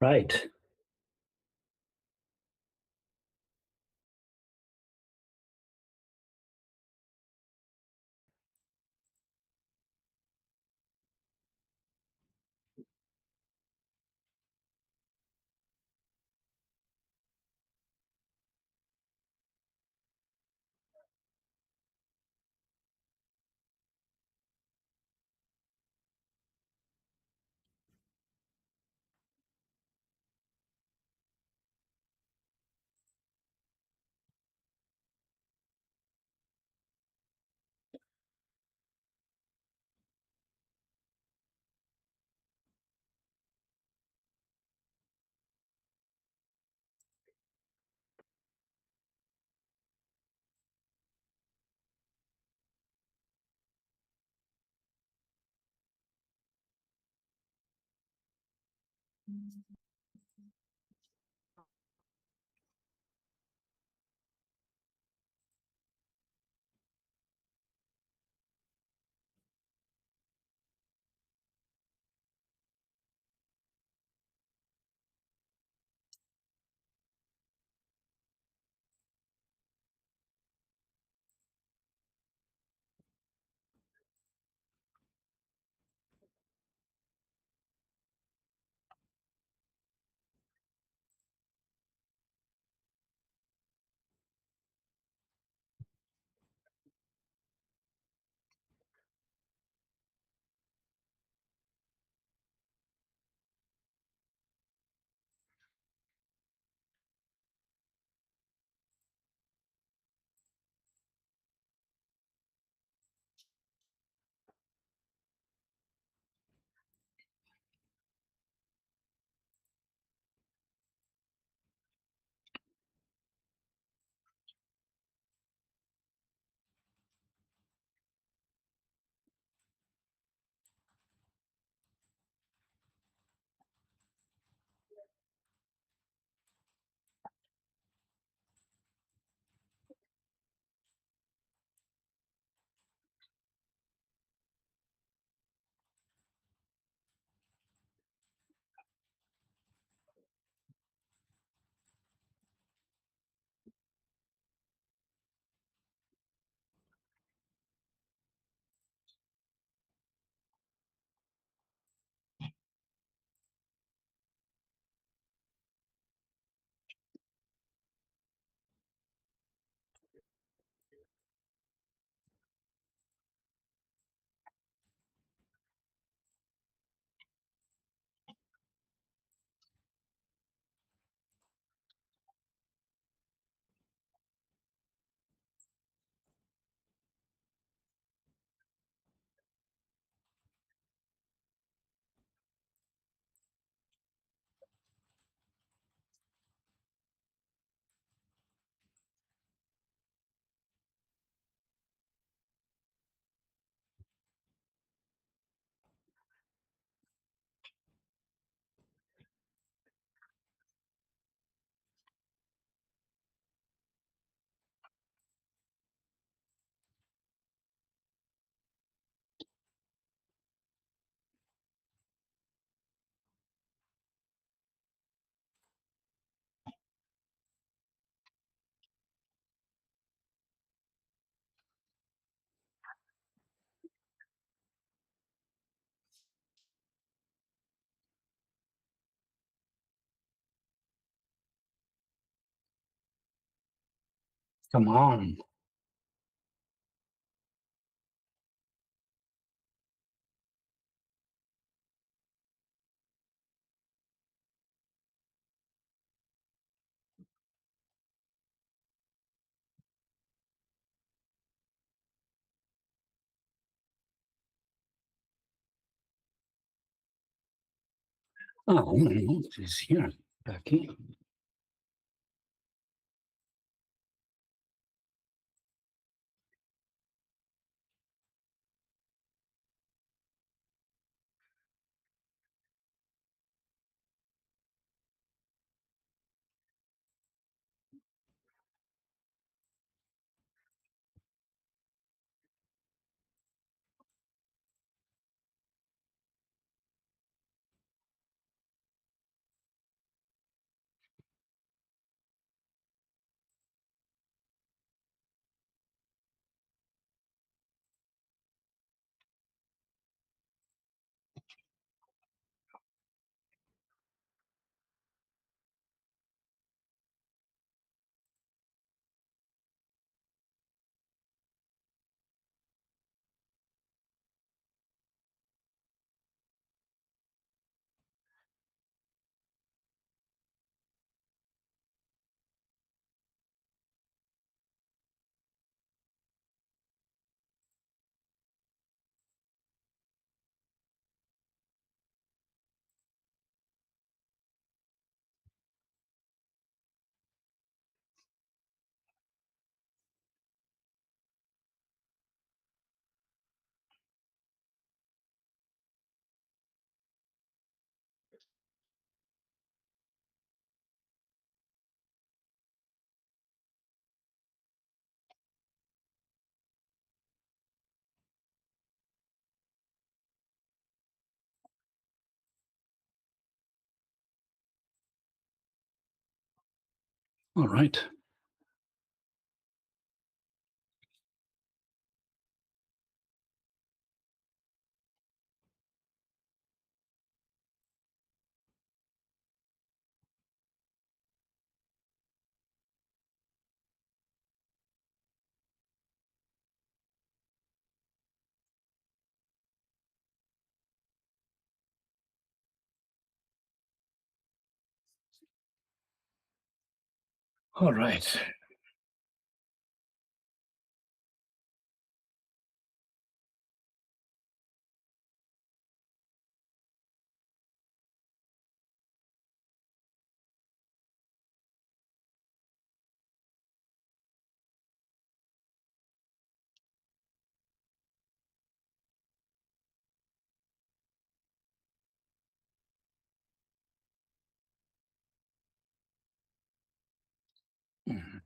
Right. Come on. Oh, it's here. Back in. All right. All right. Mhm.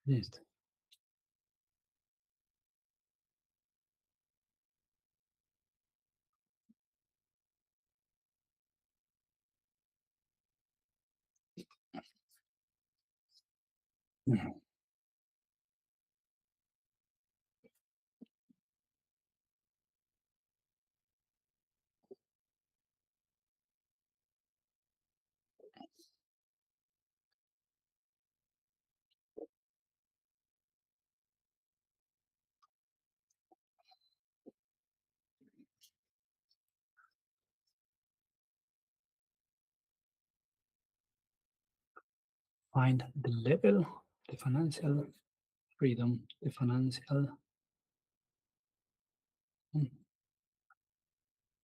Yes. Mhm. Find the level, the financial freedom, the financial. Mm.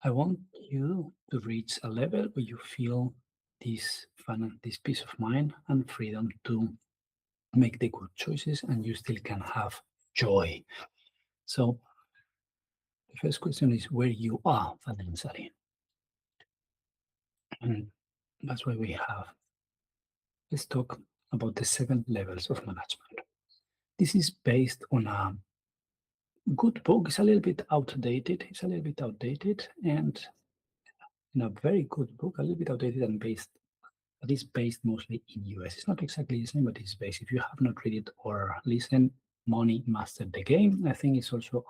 I want you to reach a level where you feel this peace of mind and freedom to make the good choices, and you still can have joy. So the first question is where you are financially, and that's why we have. Let's talk about the 7 levels of management. This is based on a good book. It's a little bit outdated. It's a little bit outdated, and in a very good book, a little bit outdated and based. But it's based mostly in US. It's not exactly the same, but it's based. If you have not read it or listened, Money Mastered the Game. I think it's also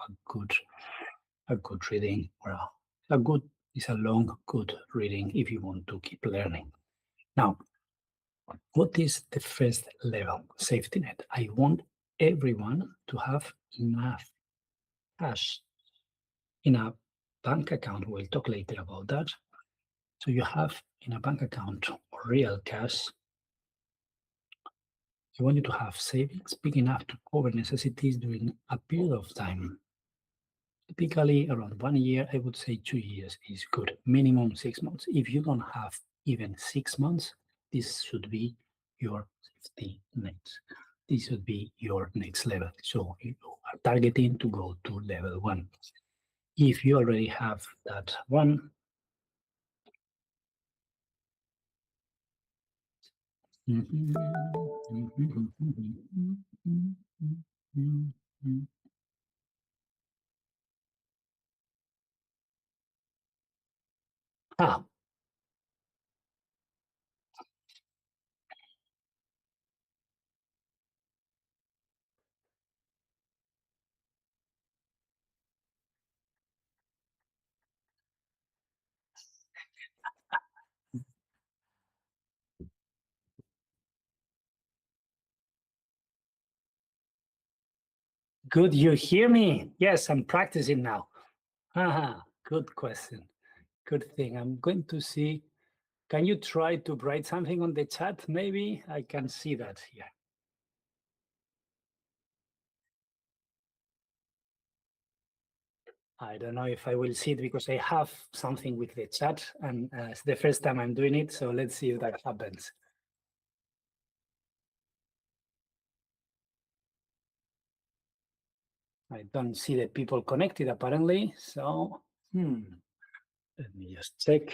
a good reading, or a good. It's a long, good reading if you want to keep learning. Now, what is the first level safety net? I want everyone to have enough cash in a bank account. We'll talk later about that. So you have in a bank account real cash. I want you to have savings big enough to cover necessities during a period of time. Typically, around 1 year, I would say 2 years is good. Minimum 6 months. If you don't have even 6 months, this should be your safety net. This should be your next level. So you are targeting to go to level 1. If you already have that one, ah, Good, you hear me? Yes, I'm practicing now. Haha, good question. Good thing. I'm going to see. Can you try to write something on the chat? Maybe I can see that here. I don't know if I will see it because I have something with the chat and it's the first time I'm doing it. So let's see if that happens. I don't see the people connected apparently. So let me just check.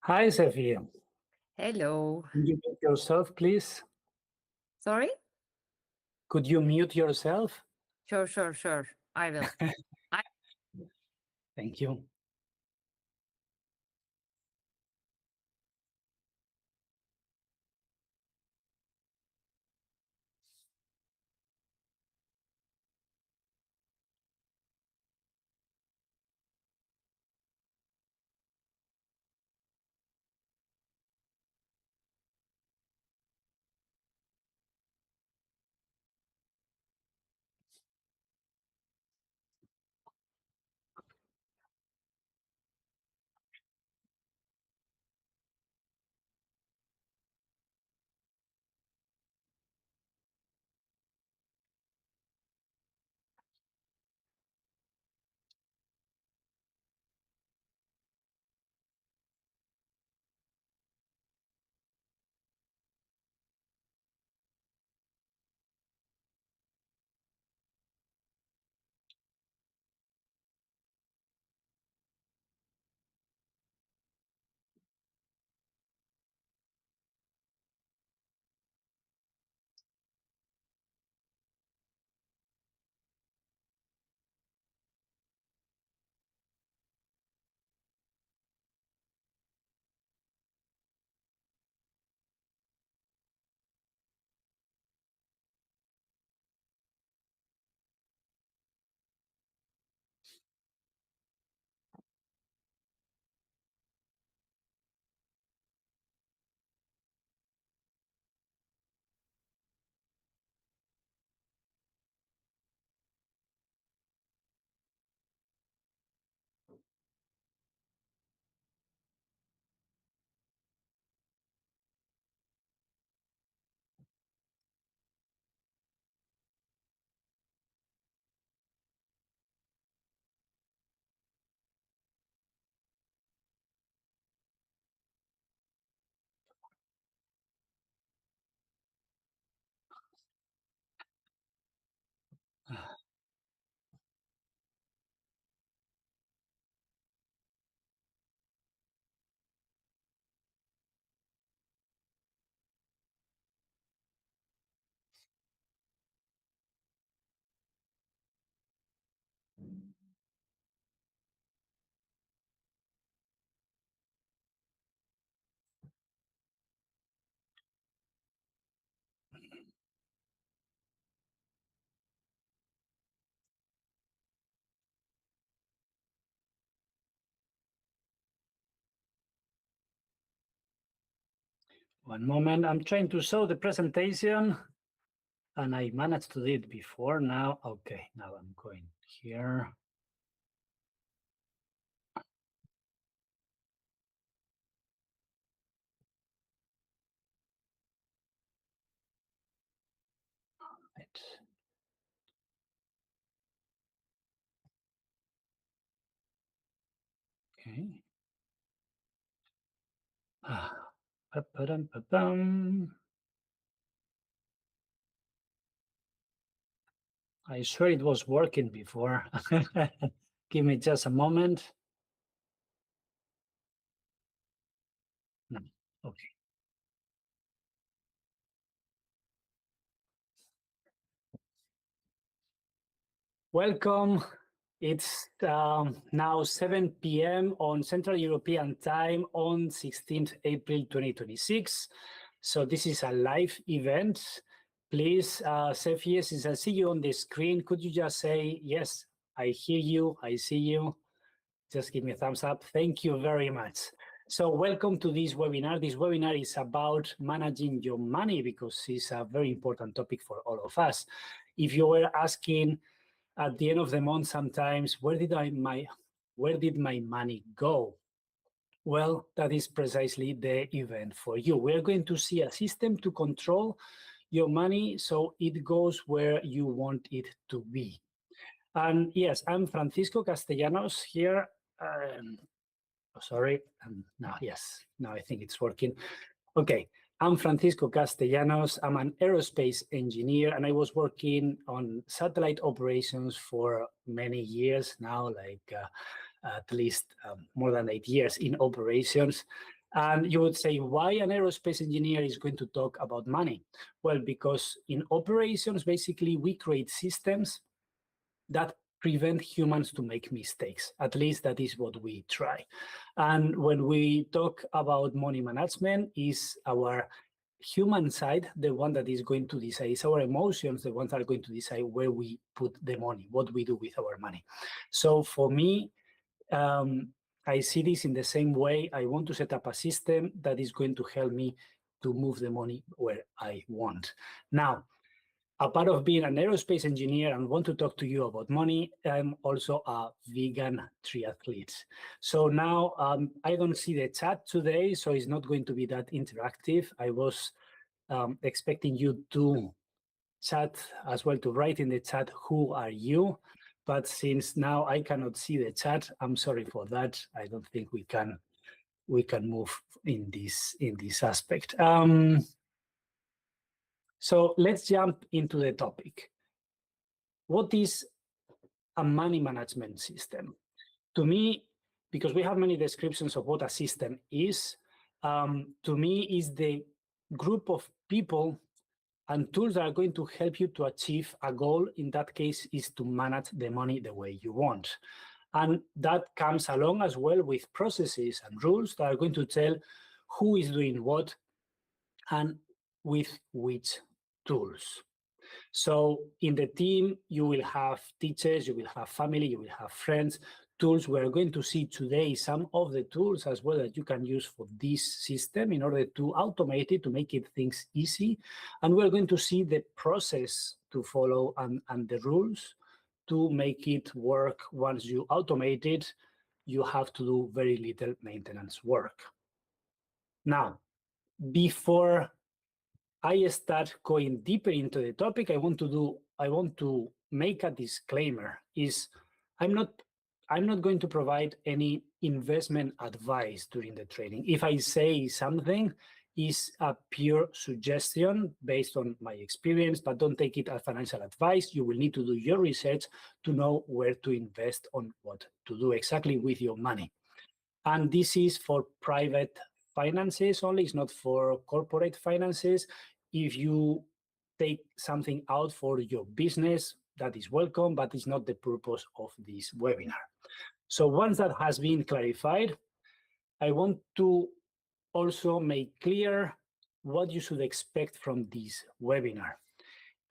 Hi, Sophia. Hello. Could you mute yourself, please? Sorry? Could you mute yourself? Sure. I will. Thank you. One moment, I'm trying to show the presentation and I managed to do it before now. Okay, now I'm going here. Right. Okay. Pa-pa-dum-pa-bum. I swear it was working before. Give me just a moment. No. Okay. Welcome. It's now 7 p.m. on Central European Time on 16th April 2026. So this is a live event. Please say yes, since I see you on the screen, could you just say, yes, I hear you, I see you. Just give me a thumbs up. Thank you very much. So welcome to this webinar. This webinar is about managing your money because it's a very important topic for all of us. If you were asking at the end of the month sometimes, where did my money go? Well, that is precisely the event for you. We're going to see a system to control your money so it goes where you want it to be. And yes, I'm Francisco Castellanos here. Sorry. Now, yes, now I think it's working. Okay. I'm Francisco Castellanos. I'm an aerospace engineer, and I was working on satellite operations for many years now, at least more than 8 years in operations. And you would say, why an aerospace engineer is going to talk about money? Well, because in operations, basically, we create systems that prevent humans to make mistakes. At least that is what we try. And when we talk about money management, is our human side the one that is going to decide? Is our emotions the ones that are going to decide where we put the money, what we do with our money? So for me, I see this in the same way. I want to set up a system that is going to help me to move the money where I want. Now, a part of being an aerospace engineer and want to talk to you about money, I'm also a vegan triathlete. So now I don't see the chat today, so it's not going to be that interactive. I was expecting you to chat as well, to write in the chat, who are you? But since now I cannot see the chat, I'm sorry for that. I don't think we can move in this aspect. So let's jump into the topic. What is a money management system? To me, because we have many descriptions of what a system is, to me is the group of people and tools that are going to help you to achieve a goal. In that case, is to manage the money the way you want. And that comes along as well with processes and rules that are going to tell who is doing what and with which tools. So in the team, you will have teachers, you will have family, you will have friends, tools. We're going to see today some of the tools as well that you can use for this system in order to automate it, to make it things easy. And we're going to see the process to follow and the rules to make it work. Once you automate it, you have to do very little maintenance work. Now, before I start going deeper into the topic, I want to make a disclaimer. I'm not going to provide any investment advice during the training. If I say something, is a pure suggestion based on my experience, but don't take it as financial advice. You will need to do your research to know where to invest, on what to do exactly with your money. And this is for private finances only. It's not for corporate finances. If you take something out for your business, that is welcome, but it's not the purpose of this webinar. So once that has been clarified, I want to also make clear what you should expect from this webinar.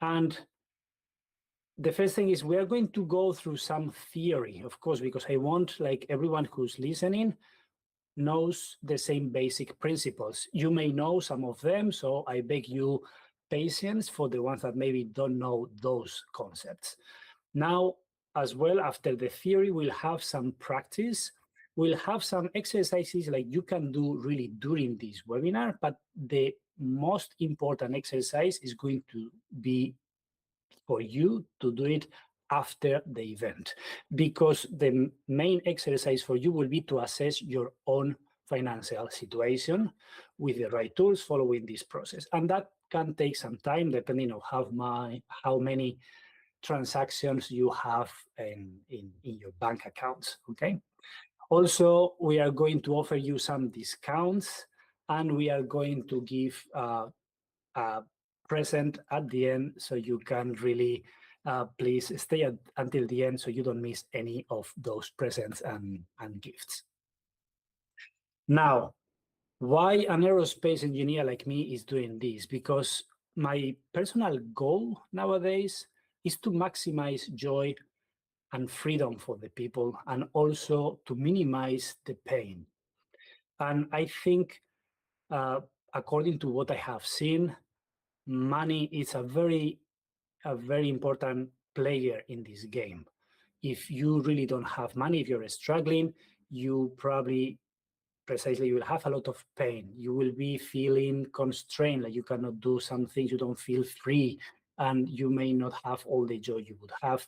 And the first thing is we are going to go through some theory, of course, because I want, like, everyone who's listening knows the same basic principles. You may know some of them, so I beg you patience for the ones that maybe don't know those concepts. Now, as well, after the theory, we'll have some practice. We'll have some exercises like you can do really during this webinar, but the most important exercise is going to be for you to do it after the event, because the main exercise for you will be to assess your own financial situation with the right tools following this process. And that can take some time depending on how many transactions you have in your bank accounts, okay? Also, we are going to offer you some discounts, and we are going to give a present at the end, so you can really please stay until the end so you don't miss any of those presents and gifts. Now, why an aerospace engineer like me is doing this? Because my personal goal nowadays is to maximize joy and freedom for the people, and also to minimize the pain. And I think, according to what I have seen, money is a very important player in this game. If you really don't have money, if you're struggling, you probably you will have a lot of pain. You will be feeling constrained, like you cannot do some things, you don't feel free, and you may not have all the joy you would have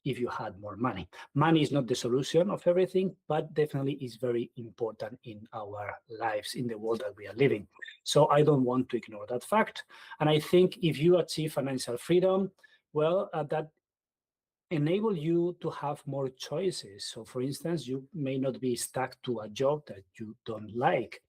if you had more money. Money is not the solution of everything, but definitely is very important in our lives, in the world that we are living. So I don't want to ignore that fact. And I think if you achieve financial freedom, well, that enable you to have more choices. So for instance, you may not be stuck to a job that you don't like.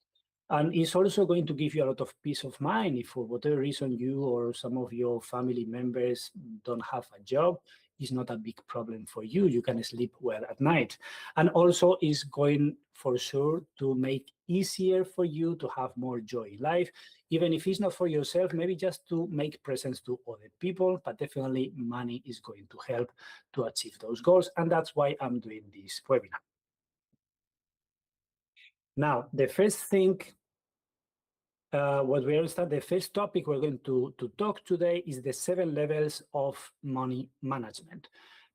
And it's also going to give you a lot of peace of mind if for whatever reason you or some of your family members don't have a job. It's not a big problem for you. You can sleep well at night. And also is going for sure to make easier for you to have more joy in life, even if it's not for yourself, maybe just to make presents to other people, but definitely money is going to help to achieve those goals. And that's why I'm doing this webinar. Now, the first thing what we understand, the first topic we're going to talk today is the 7 levels of money management.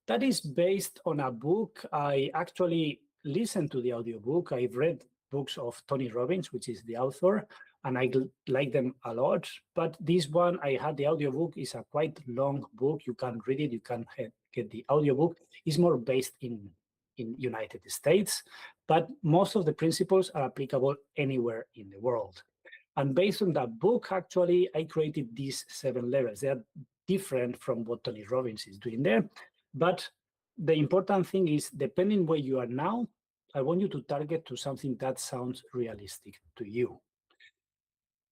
That is based on a book. I actually listened to the audiobook. I've read books of Tony Robbins, which is the author, and I like them a lot. But this one, I had the audiobook, is a quite long book. You can read it, you can get the audiobook. It's more based in United States, but most of the principles are applicable anywhere in the world. And based on that book, actually, I created these 7 levels. They are different from what Tony Robbins is doing there. But the important thing is, depending where you are now, I want you to target to something that sounds realistic to you.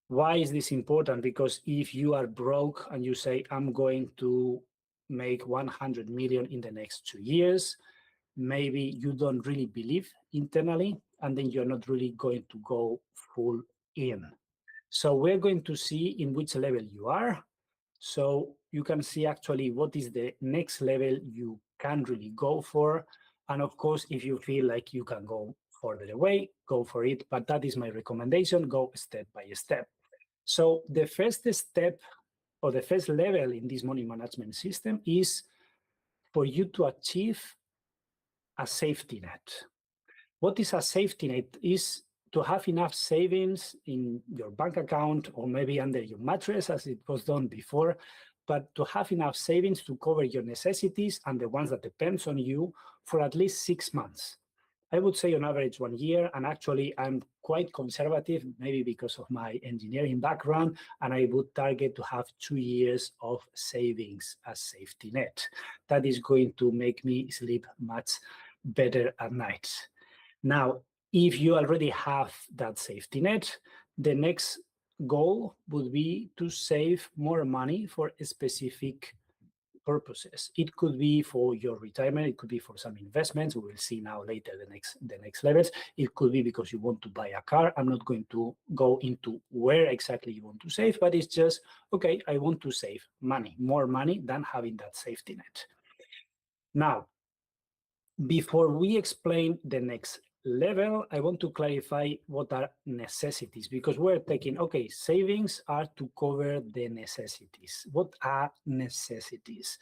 Why is this important? Because if you are broke and you say, I'm going to make 100 million in the next 2 years, maybe you don't really believe internally, and then you're not really going to go full in. So we're going to see in which level you are. So you can see actually what is the next level you can really go for. And of course, if you feel like you can go further away, go for it. But that is my recommendation, go step by step. So the first step or the first level in this money management system is for you to achieve a safety net. What is a safety net? Is to have enough savings in your bank account or maybe under your mattress as it was done before, but to have enough savings to cover your necessities and the ones that depends on you for at least 6 months. I would say on average 1 year, and actually I'm quite conservative, maybe because of my engineering background, and I would target to have 2 years of savings as safety net. That is going to make me sleep much better at night. Now, if you already have that safety net, the next goal would be to save more money for specific purposes. It could be for your retirement, it could be for some investments. We will see now later the next levels. It could be because you want to buy a car. I'm not going to go into where exactly you want to save, but it's just, okay, I want to save money, more money than having that safety net. Now, before we explain the next level, I want to clarify what are necessities, because we're taking, okay, savings are to cover the necessities. What are necessities?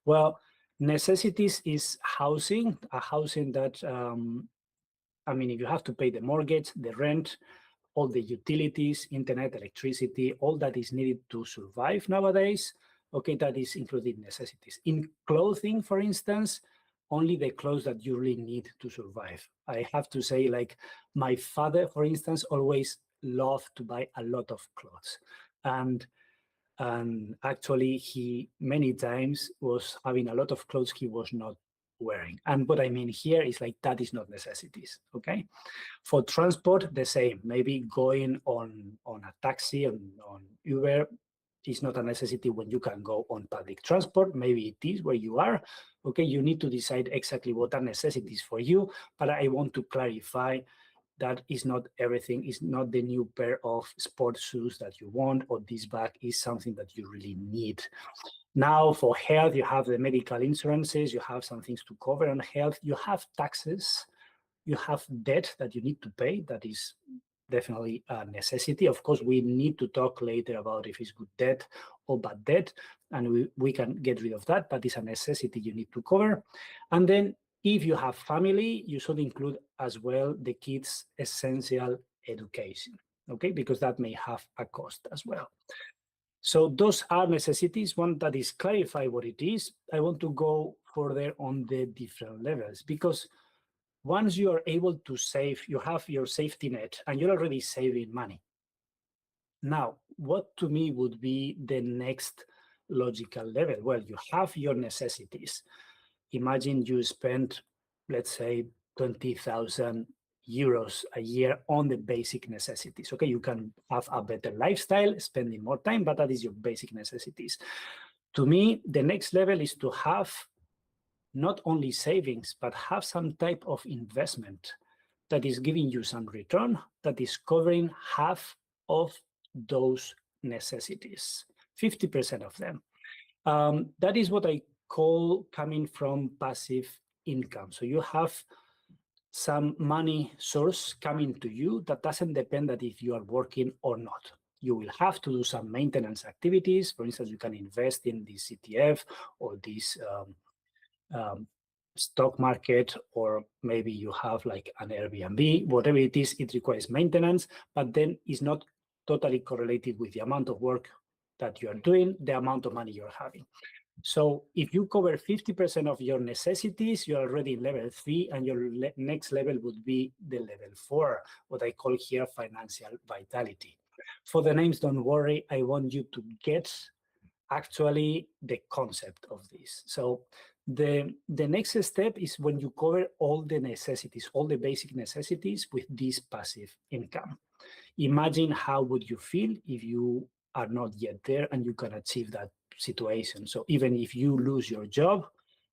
Well, necessities is housing, a housing that, I mean, if you have to pay the mortgage, the rent, all the utilities, internet, electricity, all that is needed to survive nowadays, okay, that is included necessities. In clothing, for instance, only the clothes that you really need to survive. I have to say, like, my father, for instance, always loved to buy a lot of clothes. And actually, he many times was having a lot of clothes he was not wearing. And what I mean here is like, that is not necessities, okay? For transport, the same. Maybe going on a taxi, on Uber, is not a necessity when you can go on public transport. Maybe it is where you are. Okay, you need to decide exactly what are necessities for you. But I want to clarify that is not everything. It's not the new pair of sports shoes that you want, or this bag is something that you really need. Now, for health, you have the medical insurances, you have some things to cover on health, you have taxes, you have debt that you need to pay. That is definitely a necessity. Of course, we need to talk later about if it's good debt or bad debt, and we can get rid of that, but it's a necessity you need to cover. And then if you have family, you should include as well the kids' essential education, okay? Because that may have a cost as well. So those are necessities. One that is clarify what it is. I want to go further on the different levels, because once you are able to save, you have your safety net and you're already saving money. Now, what to me would be the next logical level? Well, you have your necessities. Imagine you spend, let's say, 20,000 euros a year on the basic necessities. Okay, you can have a better lifestyle, spending more time, but that is your basic necessities. To me, the next level is to have not only savings, but have some type of investment that is giving you some return, that is covering half of those necessities, 50% of them. That is what I call coming from passive income. So you have some money source coming to you that doesn't depend that if you are working or not. You will have to do some maintenance activities. For instance, you can invest in this ETF or this stock market, or maybe you have like an Airbnb, whatever it is, it requires maintenance, but then it's not totally correlated with the amount of work that you are doing, the amount of money you're having. So if you cover 50% of your necessities, you're already in level 3, and your next level would be the level 4, what I call here financial vitality. For the names, don't worry, I want you to get actually the concept of this. So the next step is when you cover all the necessities, all the basic necessities with this passive income. Imagine how would you feel if you are not yet there and you can achieve that situation. So even if you lose your job,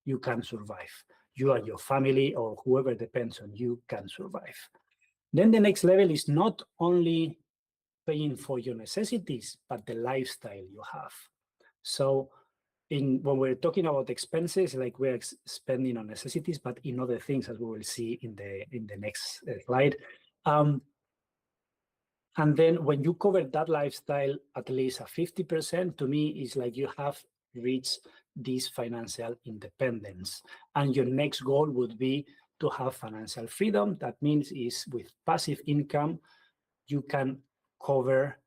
you can survive. You and your family or whoever depends on you can survive. Then the next level is not only paying for your necessities, but the lifestyle you have. So when we're talking about expenses, like we're spending on necessities, but in other things, as we will see in the next slide. And then when you cover that lifestyle, at least a 50%, to me, is like you have reached this financial independence. And your next goal would be to have financial freedom. That means is with passive income, you can cover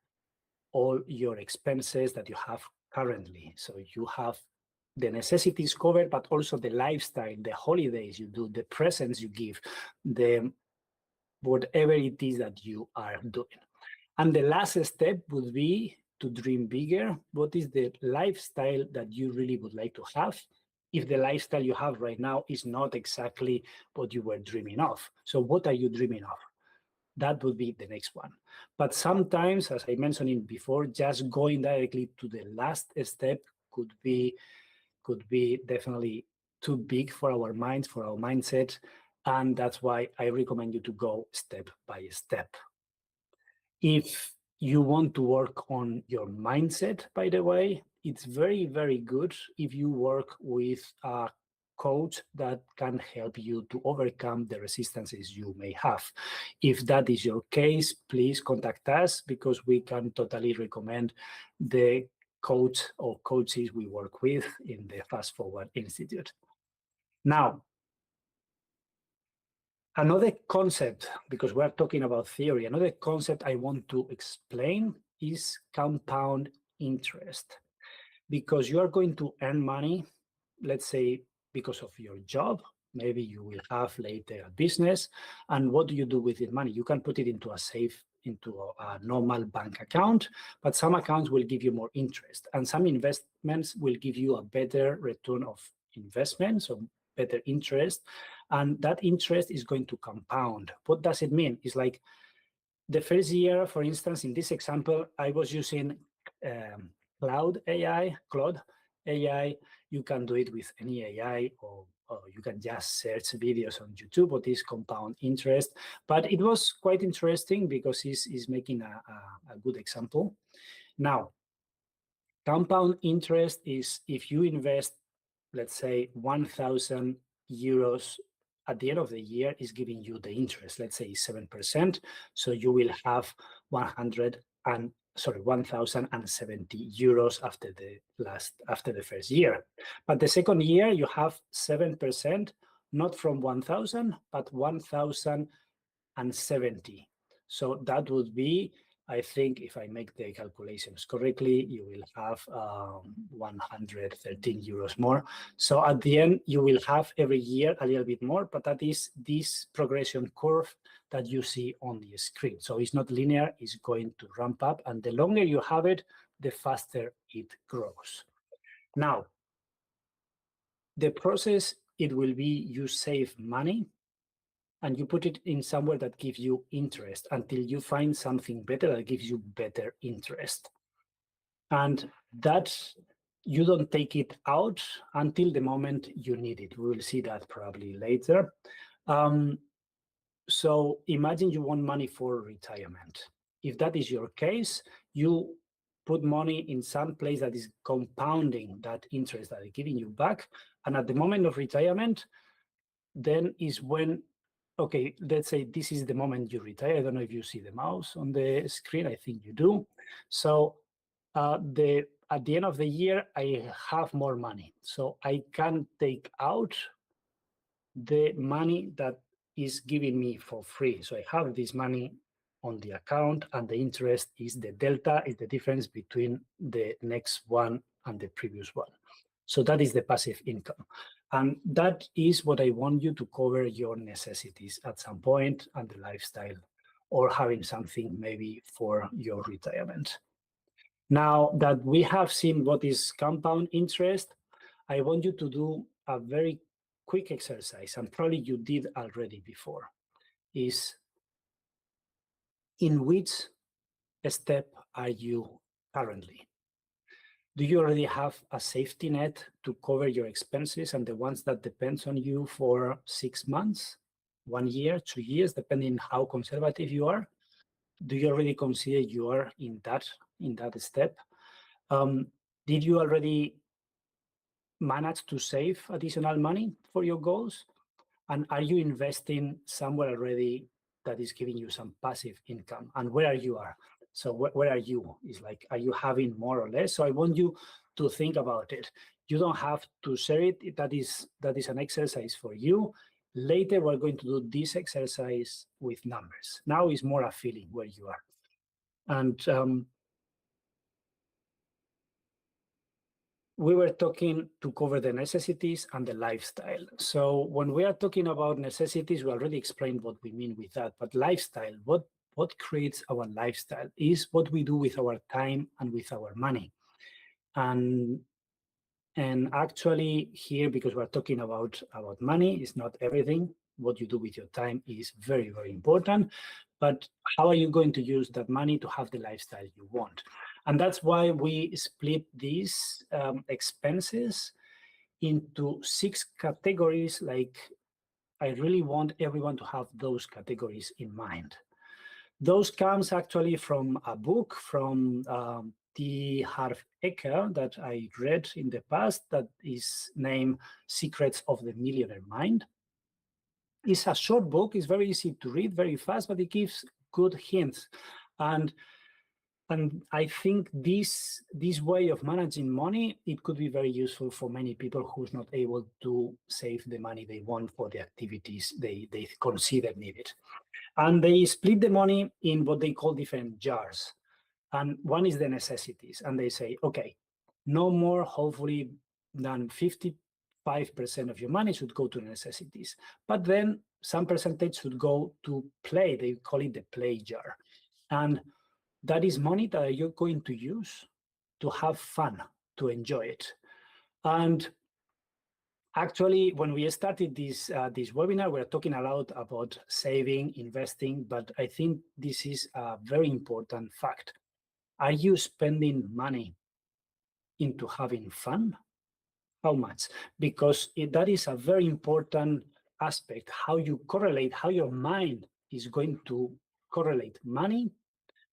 all your expenses that you have currently. So you have the necessities covered, but also the lifestyle, the holidays you do, the presents you give, the whatever it is that you are doing. And the last step would be to dream bigger. What is the lifestyle that you really would like to have if the lifestyle you have right now is not exactly what you were dreaming of? So what are you dreaming of? That would be the next one. But sometimes, as I mentioned before, just going directly to the last step could be definitely too big for our minds, for our mindset. And that's why I recommend you to go step by step. If you want to work on your mindset, by the way, it's very, very good if you work with a coach that can help you to overcome the resistances you may have. If that is your case, please contact us, because we can totally recommend the coach or coaches we work with in the FastForward-Institute. Now, another concept, because we're talking about theory, another concept I want to explain is compound interest. Because you are going to earn money, let's say, because of your job. Maybe you will have later a business. And what do you do with the money? You can put it into a safe, into a normal bank account, but some accounts will give you more interest. And some investments will give you a better return of investment, so better interest. And that interest is going to compound. What does it mean? It's like the first year, for instance, in this example, I was using Claude AI. You can do it with any AI, or you can just search videos on YouTube what is compound interest. But it was quite interesting because he's making a good example. Now, compound interest is if you invest, let's say, 1,000 euros at the end of the year is giving you the interest, let's say 7%. So you will have 1,070 euros after the first year. But the second year you have 7%, not from 1,000, but 1,070. So that would be I think if I make the calculations correctly, you will have 113 euros more. So at the end, you will have every year a little bit more, but that is this progression curve that you see on the screen. So it's not linear, it's going to ramp up, and the longer you have it, the faster it grows. Now, the process, it will be you save money and you put it in somewhere that gives you interest until you find something better that gives you better interest. And that you don't take it out until the moment you need it. We will see that probably later. So imagine you want money for retirement. If that is your case, you put money in some place that is compounding that interest that is giving you back. And at the moment of retirement, then is when, okay, let's say this is the moment you retire. I don't know if you see the mouse on the screen. I think you do. So at the end of the year, I have more money. So I can take out the money that is giving me for free. So I have this money on the account, and the interest is the delta, is the difference between the next one and the previous one. So that is the passive income. And that is what I want you to cover your necessities at some point and the lifestyle, or having something maybe for your retirement. Now that we have seen what is compound interest, I want you to do a very quick exercise, and probably you did already before, is in which step are you currently? Do you already have a safety net to cover your expenses and the ones that depends on you for 6 months, 1 year, 2 years, depending how conservative you are? Do you already consider you are in that step? Did you already manage to save additional money for your goals? And are you investing somewhere already that is giving you some passive income? And where you are? So where are you? Is like, are you having more or less? So I want you to think about it. You don't have to share it. That is an exercise for you. Later, we're going to do this exercise with numbers. Now is more a feeling where you are. And we were talking to cover the necessities and the lifestyle. So when we are talking about necessities, we already explained what we mean with that. But lifestyle, what creates our lifestyle is what we do with our time and with our money. And actually here, because we're talking about money, it's not everything. What you do with your time is very, very important. But how are you going to use that money to have the lifestyle you want? And that's why we split these expenses into 6 categories. Like, I really want everyone to have those categories in mind. Those comes actually from a book from T. Harv Eker that I read in the past, that is named Secrets of the Millionaire Mind. It's a short book, it's very easy to read, very fast, but it gives good hints. And I think this way of managing money, it could be very useful for many people who's not able to save the money they want for the activities they consider needed. And they split the money in what they call different jars. And one is the necessities. And they say, okay, no more, hopefully, than 55% of your money should go to necessities. But then some percentage should go to play. They call it the play jar. And that is money that you're going to use to have fun, to enjoy it. And actually, when we started this webinar, we're talking a lot about saving, investing, but I think this is a very important fact. Are you spending money into having fun? How much? Because that is a very important aspect, how you correlate, how your mind is going to correlate money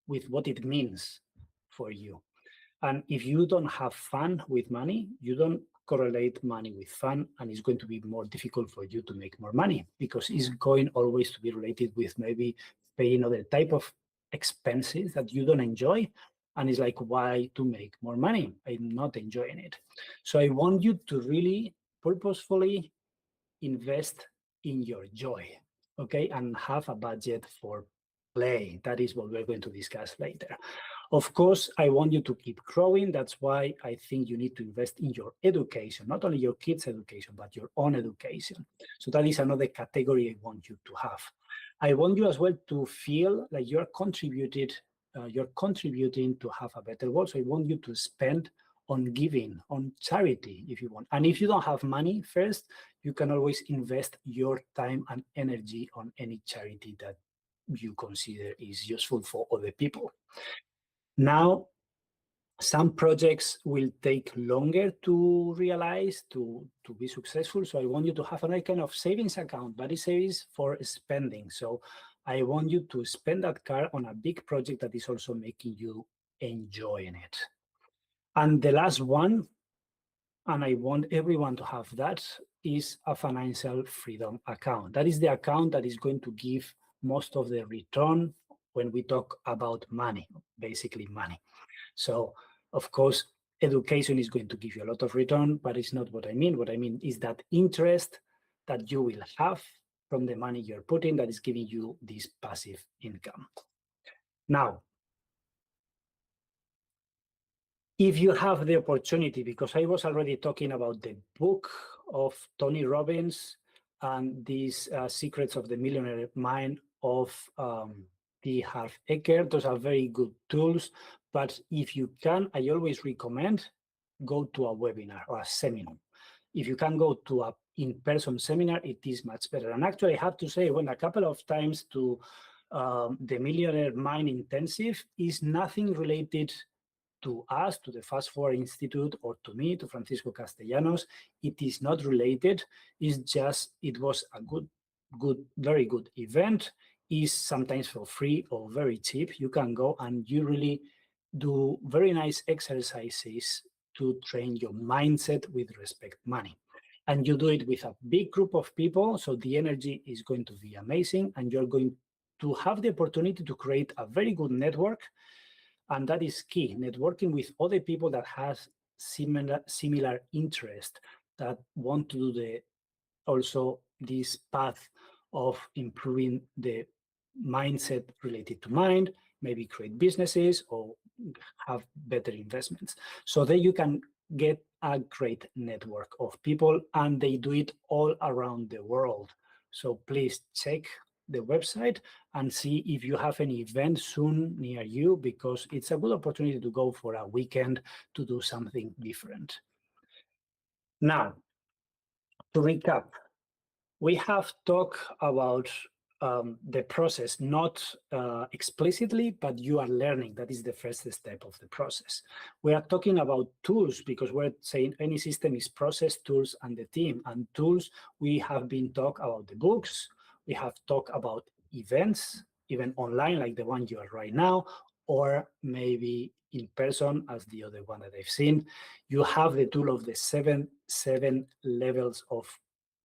with what it means for you. And if you don't have fun with money, you don't correlate money with fun, and it's going to be more difficult for you to make more money, because it's going always to be related with maybe paying other type of expenses that you don't enjoy. And it's like, why to make more money? I'm not enjoying it. So I want you to really purposefully invest in your joy, okay? And have a budget for play. That is what we're going to discuss later. Of course, I want you to keep growing. That's why I think you need to invest in your education, not only your kids' education, but your own education. So that is another category I want you to have. I want you as well to feel like you're contributing to have a better world. So I want you to spend on giving, on charity, if you want. And if you don't have money first, you can always invest your time and energy on any charity that you consider is useful for other people. Now, some projects will take longer to realize, to be successful. So I want you to have another kind of savings account, but it's savings for spending. So I want you to spend that car on a big project that is also making you enjoying it. And the last one, and I want everyone to have that, is a financial freedom account. That is the account that is going to give most of the return when we talk about money, basically money. So, of course, education is going to give you a lot of return, but it's not what I mean. What I mean is that interest that you will have from the money you're putting that is giving you this passive income. Now, if you have the opportunity, because I was already talking about the book of Tony Robbins and these Secrets of the Millionaire Mind of T. Harv Eker, those are very good tools. But if you can, I always recommend go to a webinar or a seminar. If you can go to a in-person seminar, it is much better. And actually, I have to say, I went a couple of times to the Millionaire Mind Intensive. Is nothing related to us, to the FastForward-Institute, or to me, to Francisco Castellanos. It is not related. It's just, it was a very good event. Is sometimes for free or very cheap. You can go and you really do very nice exercises to train your mindset with respect to money. And you do it with a big group of people, so the energy is going to be amazing, and you're going to have the opportunity to create a very good network. And that is key, networking with other people that has similar interest, that want to do also this path of improving the mindset related to mind, maybe create businesses or have better investments. So that you can get a great network of people, and they do it all around the world. So please check the website and see if you have any event soon near you, because it's a good opportunity to go for a weekend to do something different. Now, to recap, we have talked about the process, not explicitly, but you are learning. That is the first step of the process. We are talking about tools, because we're saying any system is process, tools, and the team. And tools, we have been talking about the books. We have talked about events, even online, like the one you are right now, or maybe in person, as the other one that I've seen. You have the tool of the seven levels of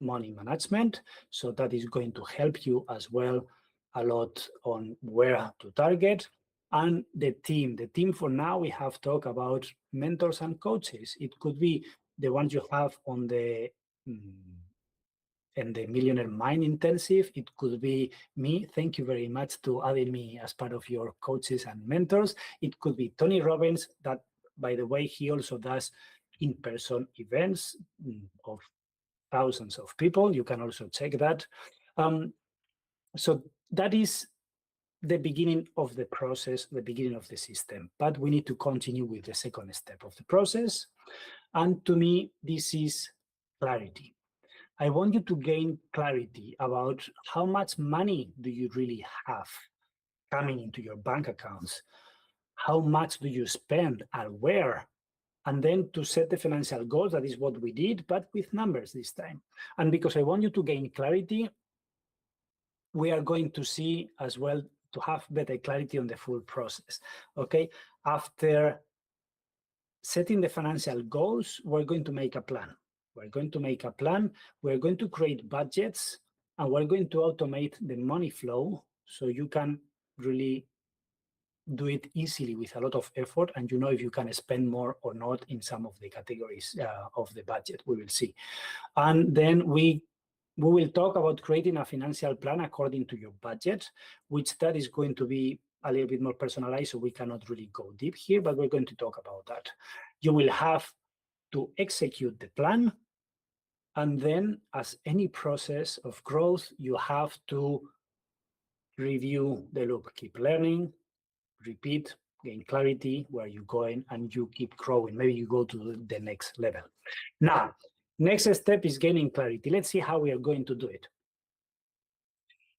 money management. So that is going to help you as well a lot on where to target. And the team for now, we have talked about mentors and coaches. It could be the ones you have on the Millionaire Mind Intensive. It could be me. Thank you very much to adding me as part of your coaches and mentors. It could be Tony Robbins, that, by the way, he also does in-person events of thousands of people. You can also check that. So that is the beginning of the process, the beginning of the system. But we need to continue with the second step of the process. And to me, this is clarity. I want you to gain clarity about how much money do you really have coming into your bank accounts? How much do you spend and where? And then to set the financial goals. That is what we did, but with numbers this time. And because I want you to gain clarity, we are going to see as well to have better clarity on the full process. Okay, after setting the financial goals, we're going to make a plan. We're going to make a plan. We're going to create budgets, and we're going to automate the money flow so you can really do it easily with a lot of effort, and you know if you can spend more or not in some of the categories of the budget. We will see. And then we We will talk about creating a financial plan according to your budget, which that is going to be a little bit more personalized, so we cannot really go deep here, but we're going to talk about that. You will have to execute the plan, and then as any process of growth, you have to review the loop, keep learning, repeat, gain clarity where you're going, and you keep growing. Maybe you go to the next level. Now, next step is gaining clarity. Let's see how we are going to do it.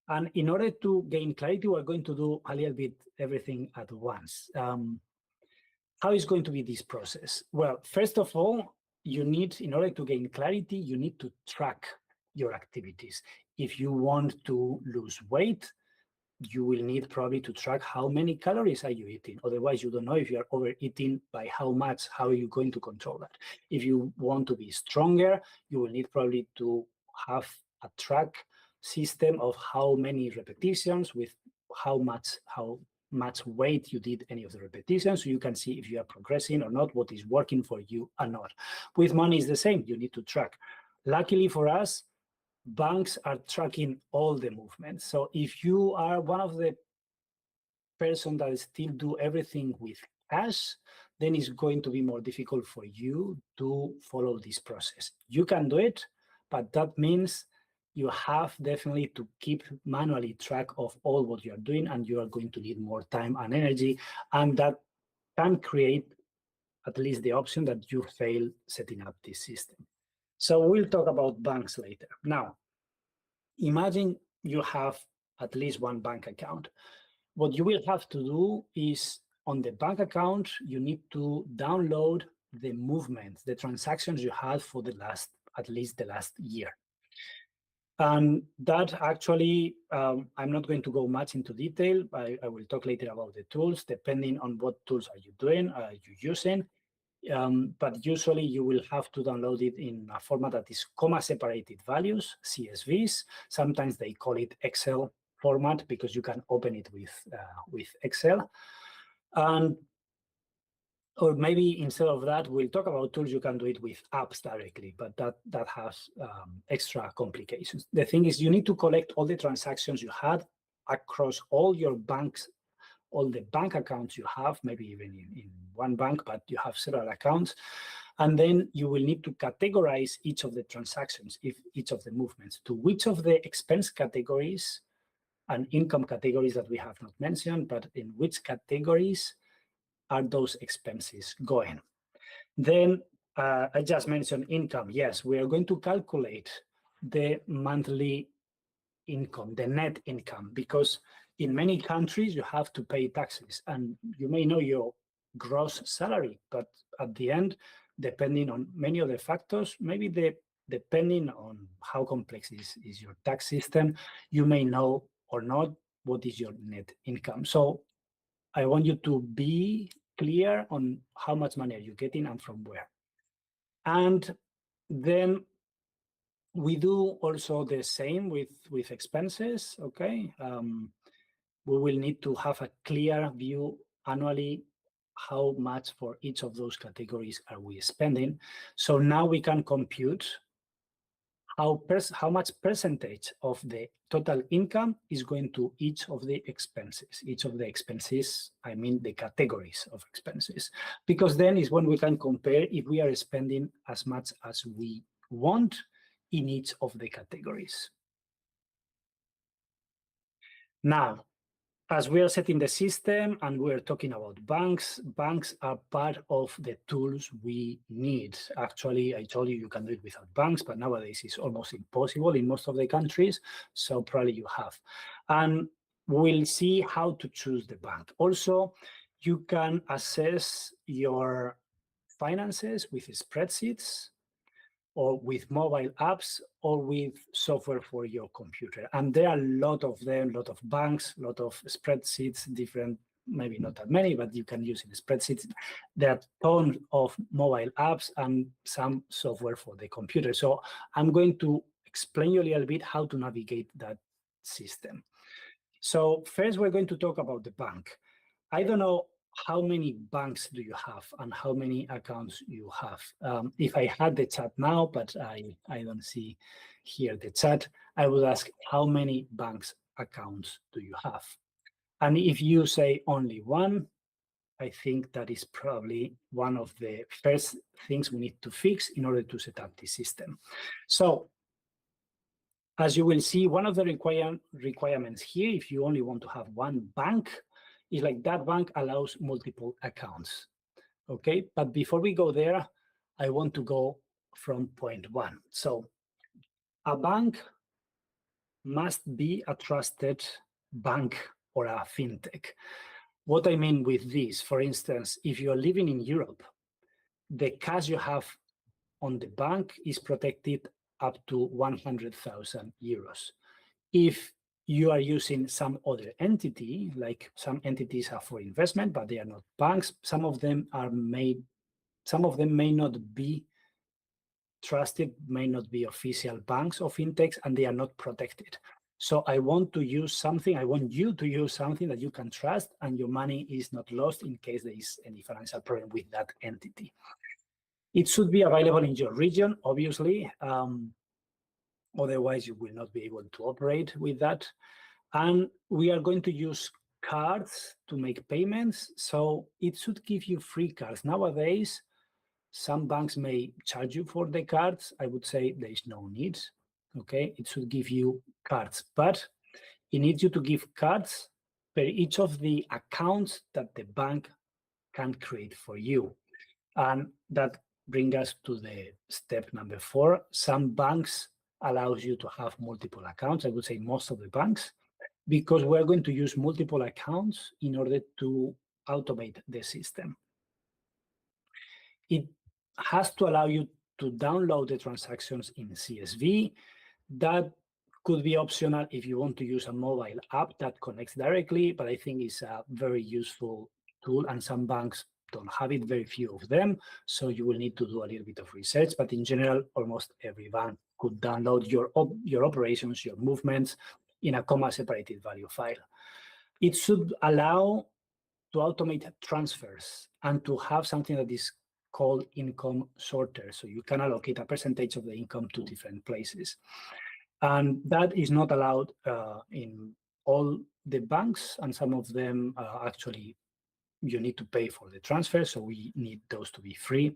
And in order to gain clarity, we're going to do a little bit everything at once. How is going to be this process? Well, first of all, you need, in order to gain clarity, you need to track your activities. If you want to lose weight, you will need probably to track how many calories are you eating. Otherwise, you don't know if you are overeating, by how much, how are you going to control that. If you want to be stronger, you will need probably to have a track system of how many repetitions with how much weight you did any of the repetitions, so you can see if you are progressing or not, what is working for you and not. With money, is the same. You need to track. Luckily for us, banks are tracking all the movements. So if you are one of the person that still do everything with cash, then it's going to be more difficult for you to follow this process. You can do it, but that means you have definitely to keep manually track of all what you are doing, and you are going to need more time and energy, and that can create at least the option that you fail setting up this system. So we'll talk about banks later. Now, imagine you have at least one bank account. What you will have to do is, on the bank account, you need to download the movements, the transactions you had for the last, at least the last year. And that actually, I'm not going to go much into detail. I will talk later about the tools, depending on what tools are you doing, are you using. But usually you will have to download it in a format that is comma-separated values, CSVs. Sometimes they call it Excel format because you can open it with Excel. And or maybe instead of that, we'll talk about tools you can do it with apps directly, but that has extra complications. The thing is, you need to collect all the transactions you had across all your banks, all the bank accounts you have, maybe even in one bank, but you have several accounts. And then you will need to categorize each of the transactions, each of the movements, to which of the expense categories and income categories that we have not mentioned, but in which categories are those expenses going. Then I just mentioned income. Yes, we are going to calculate the monthly income, the net income, because in many countries you have to pay taxes, and you may know your gross salary, but at the end, depending on many other factors, maybe depending on how complex is your tax system, you may know or not what is your net income. So I want you to be clear on how much money are you getting and from where. And then we do also the same with expenses, okay? We will need to have a clear view annually how much for each of those categories are we spending. So now we can compute how much percentage of the total income is going to each of the expenses. Each of the expenses, I mean the categories of expenses, because then is when we can compare if we are spending as much as we want in each of the categories. Now, as we are setting the system and we're talking about banks, banks are part of the tools we need. Actually, I told you you can do it without banks, but nowadays it's almost impossible in most of the countries, so probably you have. And we'll see how to choose the bank. Also, you can assess your finances with spreadsheets, or with mobile apps, or with software for your computer. And there are a lot of them, a lot of banks, a lot of spreadsheets, different, maybe not that many, but you can use in spreadsheets. There are tons of mobile apps and some software for the computer. So I'm going to explain you a little bit how to navigate that system. So first, we're going to talk about the bank. I don't know how many banks do you have and how many accounts you have. If I had the chat now, but I don't see here the chat, I would ask how many banks accounts do you have? And if you say only one, I think that is probably one of the first things we need to fix in order to set up this system. So as you will see, one of the requirements here, if you only want to have one bank, is like that bank allows multiple accounts. Okay, but before we go there, I want to go from point one. So a bank must be a trusted bank or a fintech. What I mean with this, for instance, if you're living in Europe, the cash you have on the bank is protected up to 100,000 euros. If you are using some other entity, like some entities are for investment, but they are not banks, some of them may not be trusted, may not be official banks or fintechs, and they are not protected. So I want to use something, I want you to use something that you can trust and your money is not lost in case there is any financial problem with that entity. It should be available in your region, obviously. Otherwise, you will not be able to operate with that. And we are going to use cards to make payments. So it should give you free cards. Nowadays, some banks may charge you for the cards. I would say there is no need. Okay, it should give you cards, but it needs you to give cards per each of the accounts that the bank can create for you. And that brings us to the step number 4. Some banks allows you to have multiple accounts. I would say most of the banks, because we're going to use multiple accounts in order to automate the system. It has to allow you to download the transactions in CSV. That could be optional if you want to use a mobile app that connects directly, but I think it's a very useful tool, and some banks don't have it, very few of them, so you will need to do a little bit of research, but in general, almost every bank could download your operations, your movements in a comma-separated value file. It should allow to automate transfers and to have something that is called income sorter, so you can allocate a percentage of the income to different places. And that is not allowed in all the banks, and some of them actually you need to pay for the transfer, so we need those to be free.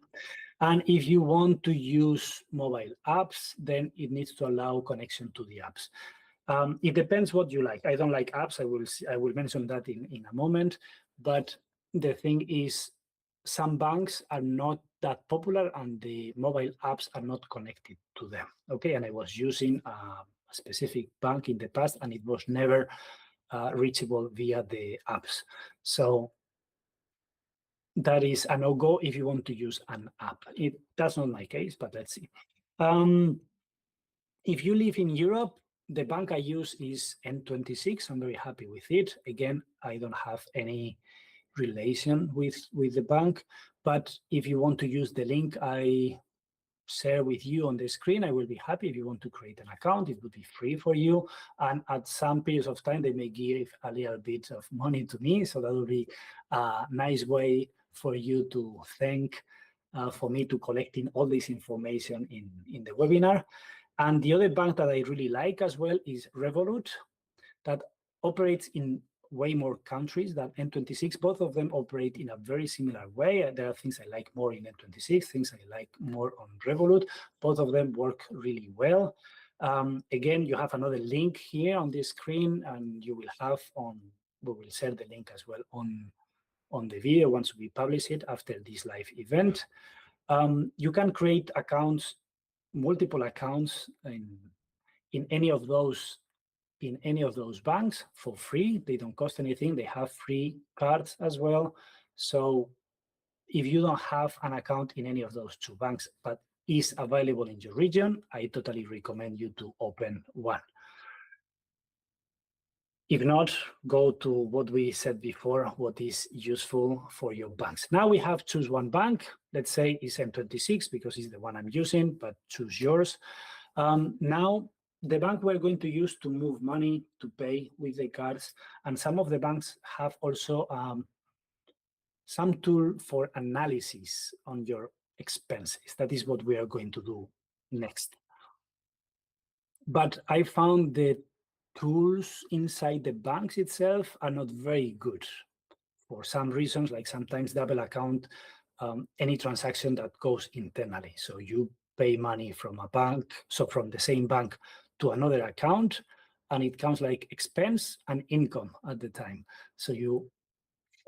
And if you want to use mobile apps, then it needs to allow connection to the apps. It depends what you like. I don't like apps. I will mention that in a moment. But the thing is, some banks are not that popular and the mobile apps are not connected to them. Okay, and I was using a specific bank in the past and it was never reachable via the apps. So that is a no-go if you want to use an app. That's not my case, but let's see. If you live in Europe, the bank I use is N26. I'm very happy with it. Again, I don't have any relation with the bank, but if you want to use the link I share with you on the screen, I will be happy. If you want to create an account, it would be free for you. And at some periods of time, they may give a little bit of money to me. So that will be a nice way for you to thank for me to collecting all this information in the webinar. And the other bank that I really like as well is Revolut, that operates in way more countries than N26. Both of them operate in a very similar way. There are things I like more in N26, things I like more on Revolut. Both of them work really well. Again, you have another link here on this screen, and you will have we will share the link as well on the video once we publish it after this live event. You can create accounts, multiple accounts in any of those banks for free. They don't cost anything. They have free cards as well. So if you don't have an account in any of those 2 banks, but is available in your region, I totally recommend you to open one. If not, go to what we said before, what is useful for your banks. Now we have choose one bank. Let's say it's N26 because it's the one I'm using, but choose yours. Now, the bank we're going to use to move money, to pay with the cards, and some of the banks have also some tool for analysis on your expenses. That is what we are going to do next. But I found the tools inside the banks itself are not very good for some reasons, like sometimes double account any transaction that goes internally. So you pay money from a bank, so from the same bank to another account, and it counts like expense and income at the time. So you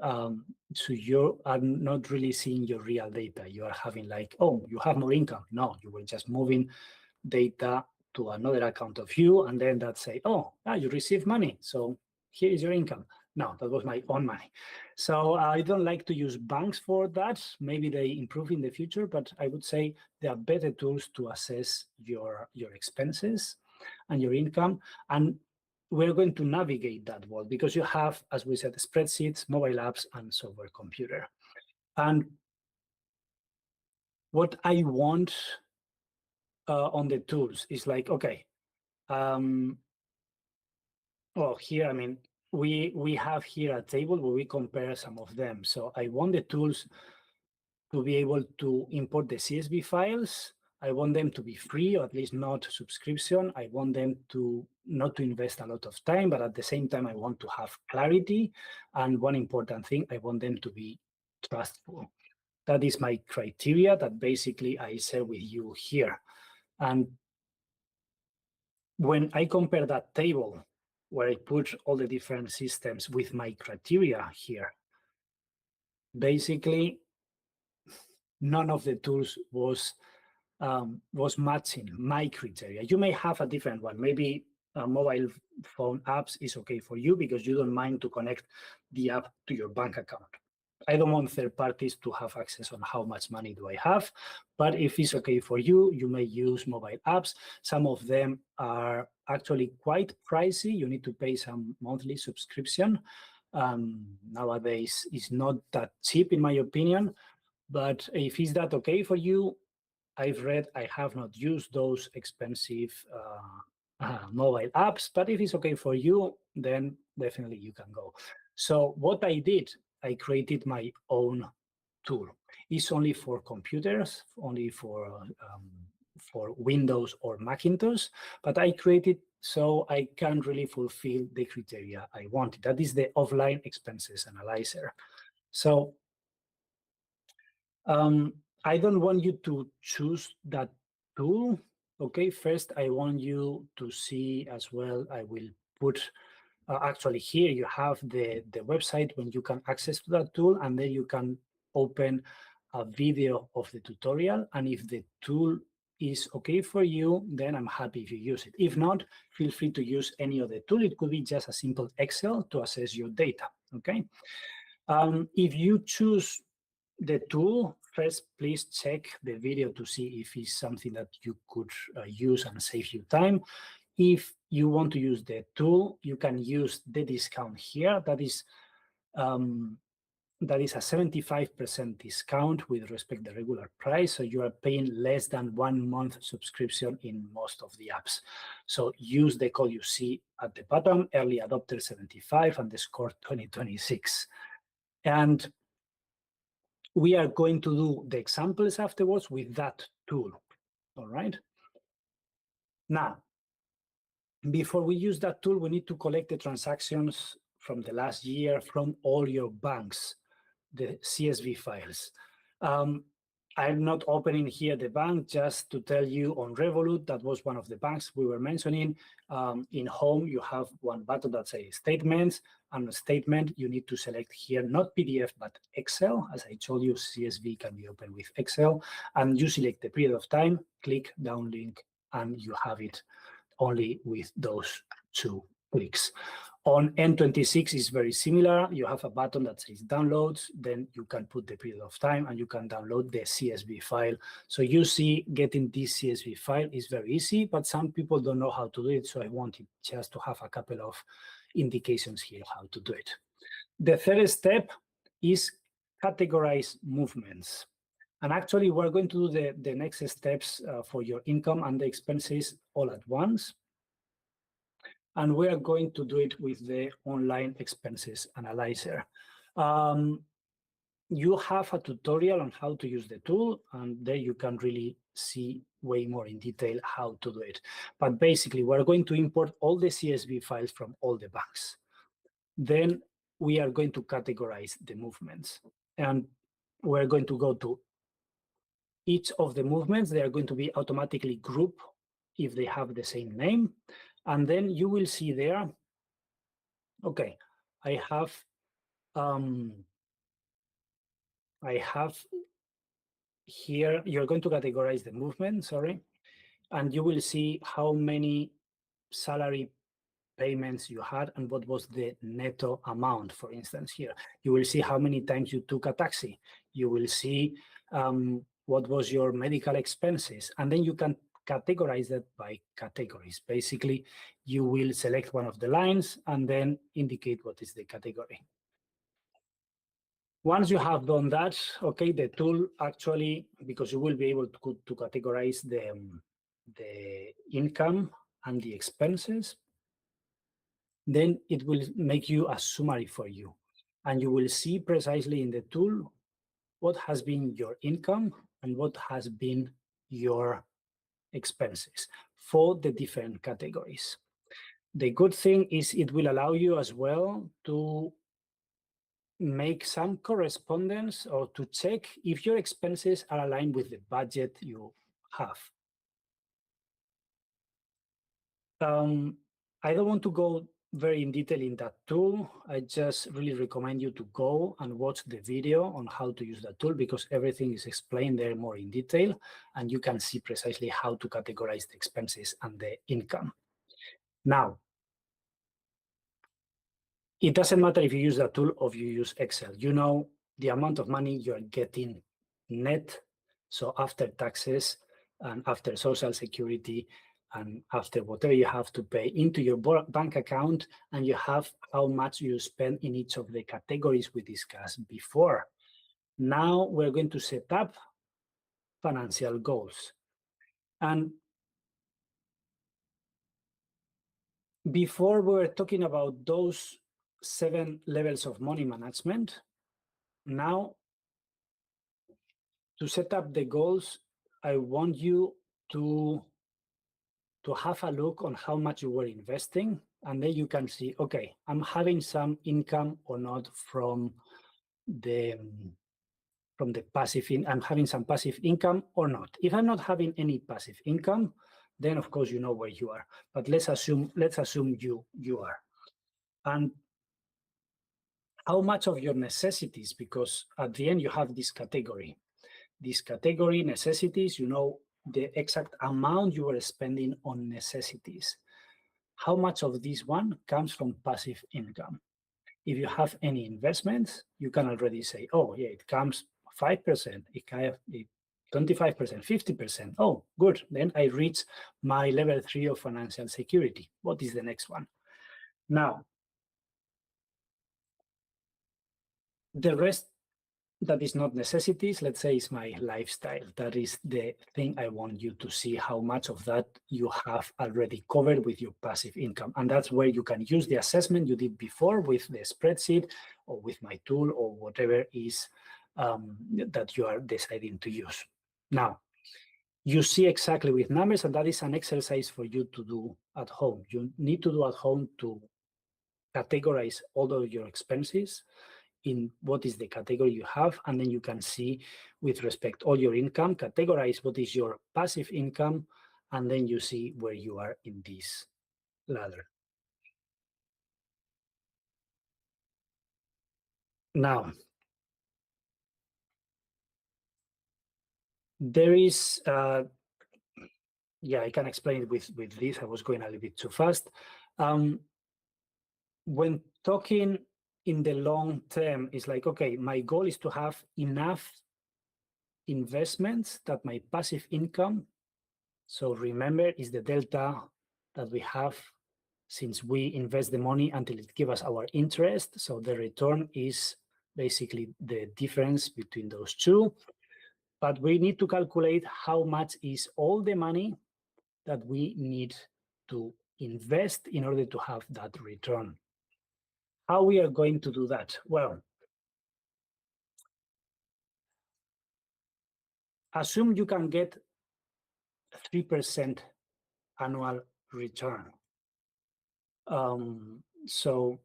are not really seeing your real data. You are having like, oh, you have more income. No, you were just moving data to another account of you, and then that say, oh, you received money, so here is your income. No, that was my own money. So I don't like to use banks for that. Maybe they improve in the future, but I would say there are better tools to assess your expenses and your income. And we're going to navigate that world because you have, as we said, spreadsheets, mobile apps, and software computer. And what I want on the tools is like, okay, well, here, I mean, we have here a table where we compare some of them. So I want the tools to be able to import the CSV files. I want them to be free, or at least not subscription. I want them to not to invest a lot of time, but at the same time, I want to have clarity. And one important thing, I want them to be trustful. That is my criteria that basically I share with you here. And when I compare that table where I put all the different systems with my criteria here, basically none of the tools was matching my criteria. You may have a different one. Maybe mobile phone apps is okay for you because you don't mind to connect the app to your bank account. I don't want third parties to have access on how much money do I have, but if it's okay for you, you may use mobile apps. Some of them are actually quite pricey. You need to pay some monthly subscription. Nowadays, it's not that cheap in my opinion, but if it's that okay for you, I have not used those expensive mobile apps, but if it's okay for you, then definitely you can go. So what I did, I created my own tool. It's only for computers, only for Windows or Macintosh, but I created so I can really fulfill the criteria I wanted. That is the offline expenses analyzer. So I don't want you to choose that tool. Okay, first I want you to see as well. I will put actually here you have the website when you can access to that tool, and then you can open a video of the tutorial. And if the tool is okay for you, then I'm happy if you use it. If not, feel free to use any other tool. It could be just a simple Excel to assess your data. Okay. If you choose the tool, first, please check the video to see if it's something that you could use and save you time. If you want to use the tool, you can use the discount here. That is a 75% discount with respect to the regular price. So you are paying less than 1 month subscription in most of the apps. So use the code you see at the bottom, early adopter 75 and the score 2026. And we are going to do the examples afterwards with that tool, all right? Now, before we use that tool, we need to collect the transactions from the last year from all your banks, the CSV files. I'm not opening here the bank just to tell you on Revolut, that was one of the banks we were mentioning. In home, you have one button that says statements, and a statement you need to select here, not PDF, but Excel. As I told you, CSV can be opened with Excel, and you select the period of time, click down link, and you have it only with those 2 clicks. On N26 is very similar. You have a button that says downloads, then you can put the period of time and you can download the CSV file. So you see getting this CSV file is very easy, but some people don't know how to do it. So I wanted just to have a couple of indications here how to do it. The third step is categorize movements. And actually, we're going to do the next steps for your income and the expenses all at once. And we are going to do it with the online expenses analyzer. you have a tutorial on how to use the tool, and there you can really see way more in detail how to do it. But basically, we're going to import all the CSV files from all the banks. Then we are going to categorize the movements. And we're going to go to each of the movements. They are going to be automatically grouped if they have the same name. And then you will see there, okay, I have here, you're going to categorize the movement, sorry, and you will see how many salary payments you had and what was the netto amount, for instance, here. You will see how many times you took a taxi. You will see what was your medical expenses, and then you can categorize that by categories. Basically, you will select one of the lines and then indicate what is the category. Once you have done that, okay, the tool actually, because you will be able to categorize the income and the expenses, then it will make you a summary for you. And you will see precisely in the tool what has been your income and what has been your expenses for the different categories. The good thing is it will allow you as well to make some correspondence or to check if your expenses are aligned with the budget you have. I don't want to go very in detail in that tool. I just really recommend you to go and watch the video on how to use that tool, because everything is explained there more in detail, and you can see precisely how to categorize the expenses and the income. Now, it doesn't matter if you use that tool or if you use Excel. You know the amount of money you're getting net, so after taxes and after Social Security and after whatever you have to pay into your bank account, and you have how much you spend in each of the categories we discussed before. Now we're going to set up financial goals. And before we were talking about those 7 levels of money management, now to set up the goals, I want you to have a look on how much you were investing, and then you can see, okay, I'm having some income or not from the passive, I'm having some passive income or not. If I'm not having any passive income, then of course you know where you are. But let's assume you are. And how much of your necessities, because at the end you have this category necessities, you know the exact amount you are spending on necessities. How much of this one comes from passive income? If you have any investments, you can already say, oh yeah, it comes 5%, it can have 25%, 50%. Oh, good. Then I reach my level 3 of financial security. What is the next one? Now, the rest that is not necessities, let's say, is my lifestyle. That is the thing I want you to see how much of that you have already covered with your passive income. And that's where you can use the assessment you did before with the spreadsheet or with my tool or whatever is that you are deciding to use. Now, you see exactly with numbers, and that is an exercise for you to do at home. You need to do at home to categorize all of your expenses in what is the category you have, and then you can see with respect all your income, categorize what is your passive income, and then you see where you are in this ladder. Now, there is, yeah, I can explain it with this. I was going a little bit too fast. When talking in the long term, it's like, okay, my goal is to have enough investments that my passive income, so remember, is the delta that we have since we invest the money until it gives us our interest. So the return is basically the difference between those two. But we need to calculate how much is all the money that we need to invest in order to have that return. How we are going to do that? Well, assume you can get 3% annual return. So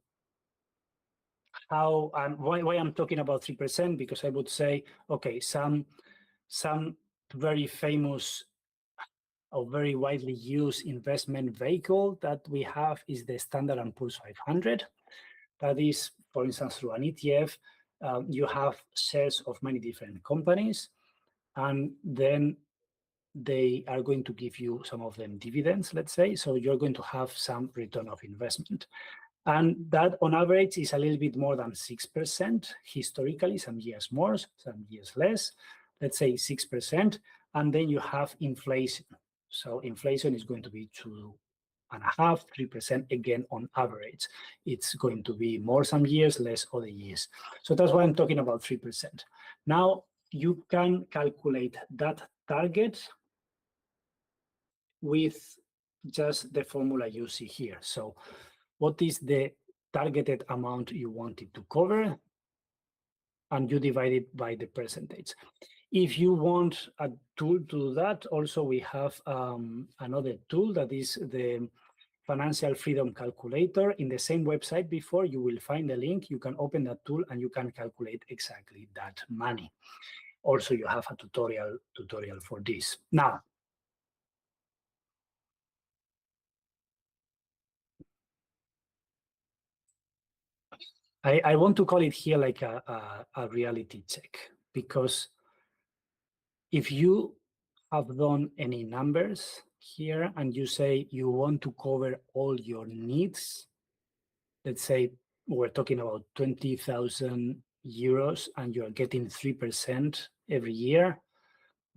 how and why I'm talking about 3%? Because I would say, okay, some very famous or very widely used investment vehicle that we have is the Standard & Poor's 500. That is, for instance, through an ETF, you have shares of many different companies, and then they are going to give you some of them dividends, let's say. So you're going to have some return of investment. And that on average is a little bit more than 6% historically, some years more, some years less, let's say 6%. And then you have inflation. So inflation is going to be 2.5%, 3% again on average. It's going to be more some years, less other years. So that's why I'm talking about 3%. Now you can calculate that target with just the formula you see here. So what is the targeted amount you wanted to cover? And you divide it by the percentage. If you want a tool to do that, also we have another tool that is the Financial Freedom Calculator. In the same website before, you will find the link. You can open that tool and you can calculate exactly that money. Also, you have a tutorial for this. Now, I want to call it here like a reality check, because if you have done any numbers here and you say you want to cover all your needs, let's say we're talking about 20,000 euros and you're getting 3% every year,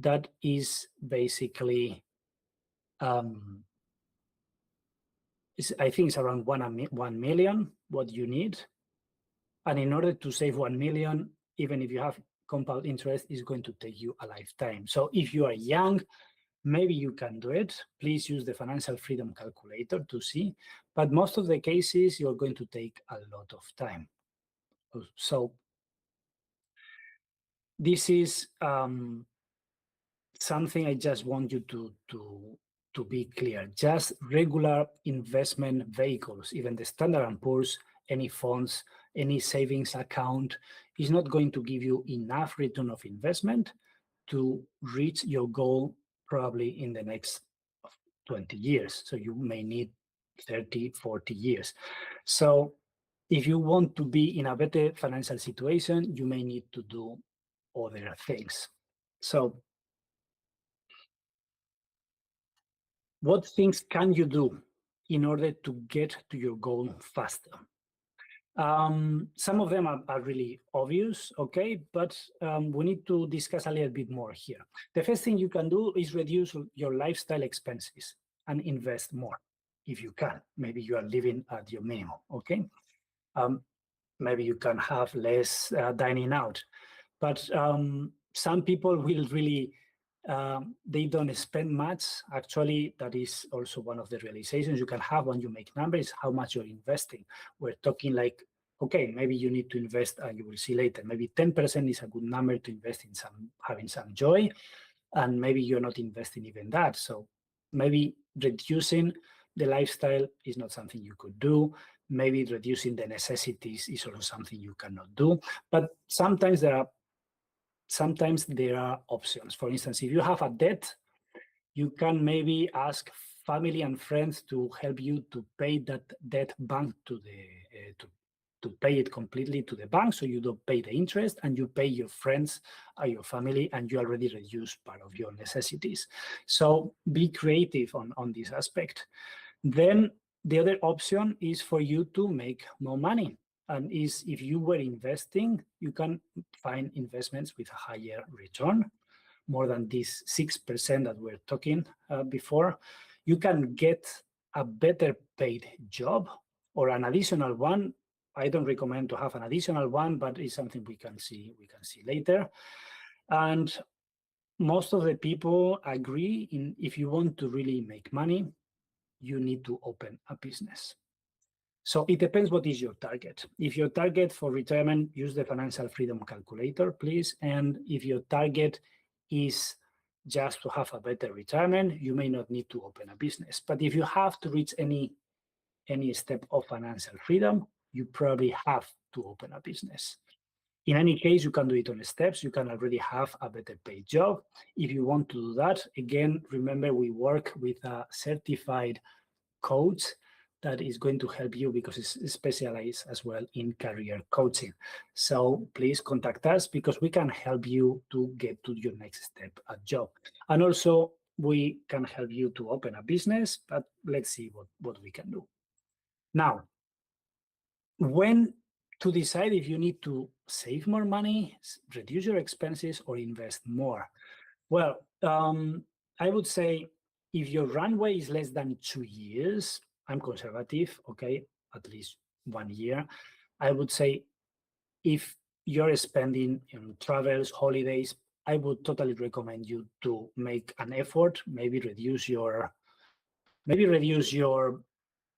that is basically, I think it's around 1 million what you need. And in order to save 1 million, even if you have compound interest, is going to take you a lifetime. So if you are young, maybe you can do it. Please use the Financial Freedom Calculator to see. But most of the cases, you're going to take a lot of time. So this is something I just want you to be clear. Just regular investment vehicles, even the Standard & Poor's, any funds, any savings account, is not going to give you enough return of investment to reach your goal probably in the next 20 years. So you may need 30, 40 years. So if you want to be in a better financial situation, you may need to do other things. So what things can you do in order to get to your goal faster? Some of them are really obvious, okay, but we need to discuss a little bit more here. The first thing you can do is reduce your lifestyle expenses and invest more if you can. Maybe you are living at your minimum, okay? Maybe you can have less dining out, but some people will really, they don't spend much. Actually, that is also one of the realizations you can have when you make numbers, how much you're investing. We're talking like, okay, maybe you need to invest, you will see later, maybe 10% is a good number to invest in having some joy, and maybe you're not investing even that. So maybe reducing the lifestyle is not something you could do. Maybe reducing the necessities is also something you cannot do. But sometimes there are options. For instance, if you have a debt, you can maybe ask family and friends to help you to pay that debt bank to pay it completely to the bank, so you don't pay the interest and you pay your friends or your family, and you already reduce part of your necessities. So be creative on this aspect. Then the other option is for you to make more money. And is if you were investing, you can find investments with a higher return, more than this 6% that we're talking before. You can get a better paid job or an additional one. I don't recommend to have an additional one, but it's something we can see later. And most of the people agree if you want to really make money, you need to open a business. So it depends what is your target. If your target for retirement, use the Financial Freedom Calculator, please. And if your target is just to have a better retirement, you may not need to open a business. But if you have to reach any step of financial freedom, you probably have to open a business. In any case, you can do it on steps. You can already have a better paid job. If you want to do that, again, remember we work with a certified coach that is going to help you because it's specialized as well in career coaching. So please contact us because we can help you to get to your next step at job. And also we can help you to open a business, but let's see what we can do. Now, when to decide if you need to save more money, reduce your expenses, or invest more? Well, I would say if your runway is less than 2 years, I'm conservative, okay, at least 1 year. I would say if you're spending in travels, holidays, I would totally recommend you to make an effort, maybe reduce your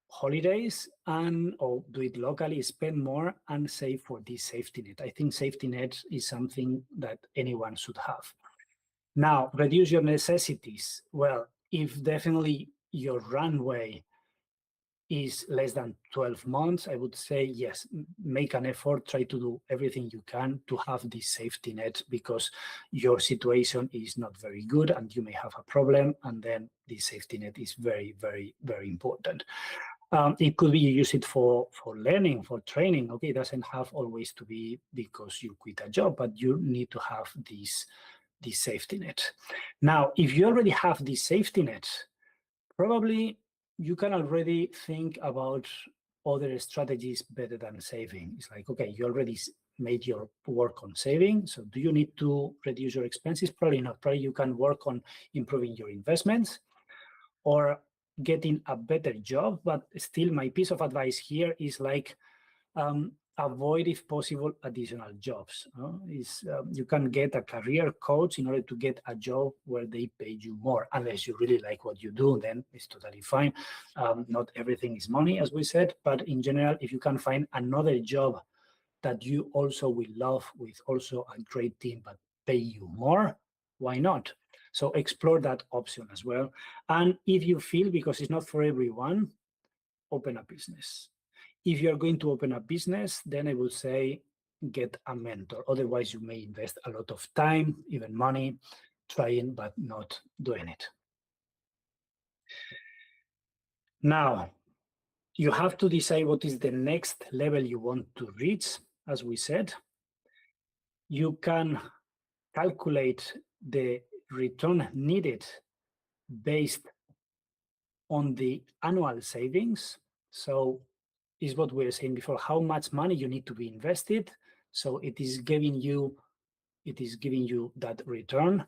holidays or do it locally, spend more and save for this safety net. I think safety net is something that anyone should have. Now, reduce your necessities. Well, if definitely your runway is less than 12 months, I would say, yes, make an effort, try to do everything you can to have this safety net because your situation is not very good and you may have a problem. And then this safety net is very, very, very important. It could be you use it for learning, for training. Okay, it doesn't have always to be because you quit a job, but you need to have this safety net. Now, if you already have this safety net, probably you can already think about other strategies better than saving. It's like, okay, you already made your work on saving. So do you need to reduce your expenses? Probably not. Probably you can work on improving your investments or getting a better job. But still, my piece of advice here is like, avoid, if possible, additional jobs. You can get a career coach in order to get a job where they pay you more, unless you really like what you do, then it's totally fine. Not everything is money, as we said, but in general, if you can find another job that you also will love with also a great team, but pay you more, why not? So explore that option as well. And if you feel, because it's not for everyone, open a business. If you're going to open a business, then I would say get a mentor. Otherwise, you may invest a lot of time, even money, trying but not doing it. Now, you have to decide what is the next level you want to reach. As we said, you can calculate the return needed based on the annual savings. So is what we were saying before, how much money you need to be invested. So it is giving you that return.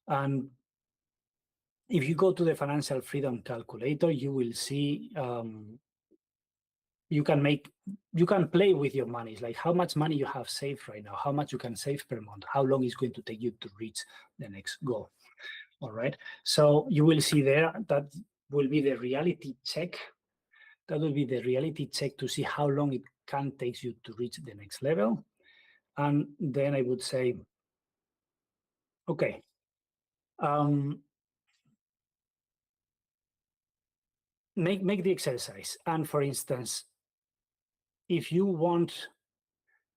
And if you go to the financial freedom calculator, you will see you can play with your money. It's like how much money you have saved right now, how much you can save per month, how long it's going to take you to reach the next goal. All right. So you will see there that will be the reality check. That will be the reality check to see how long it can take you to reach the next level. And then I would say, okay, make the exercise. And for instance, if you want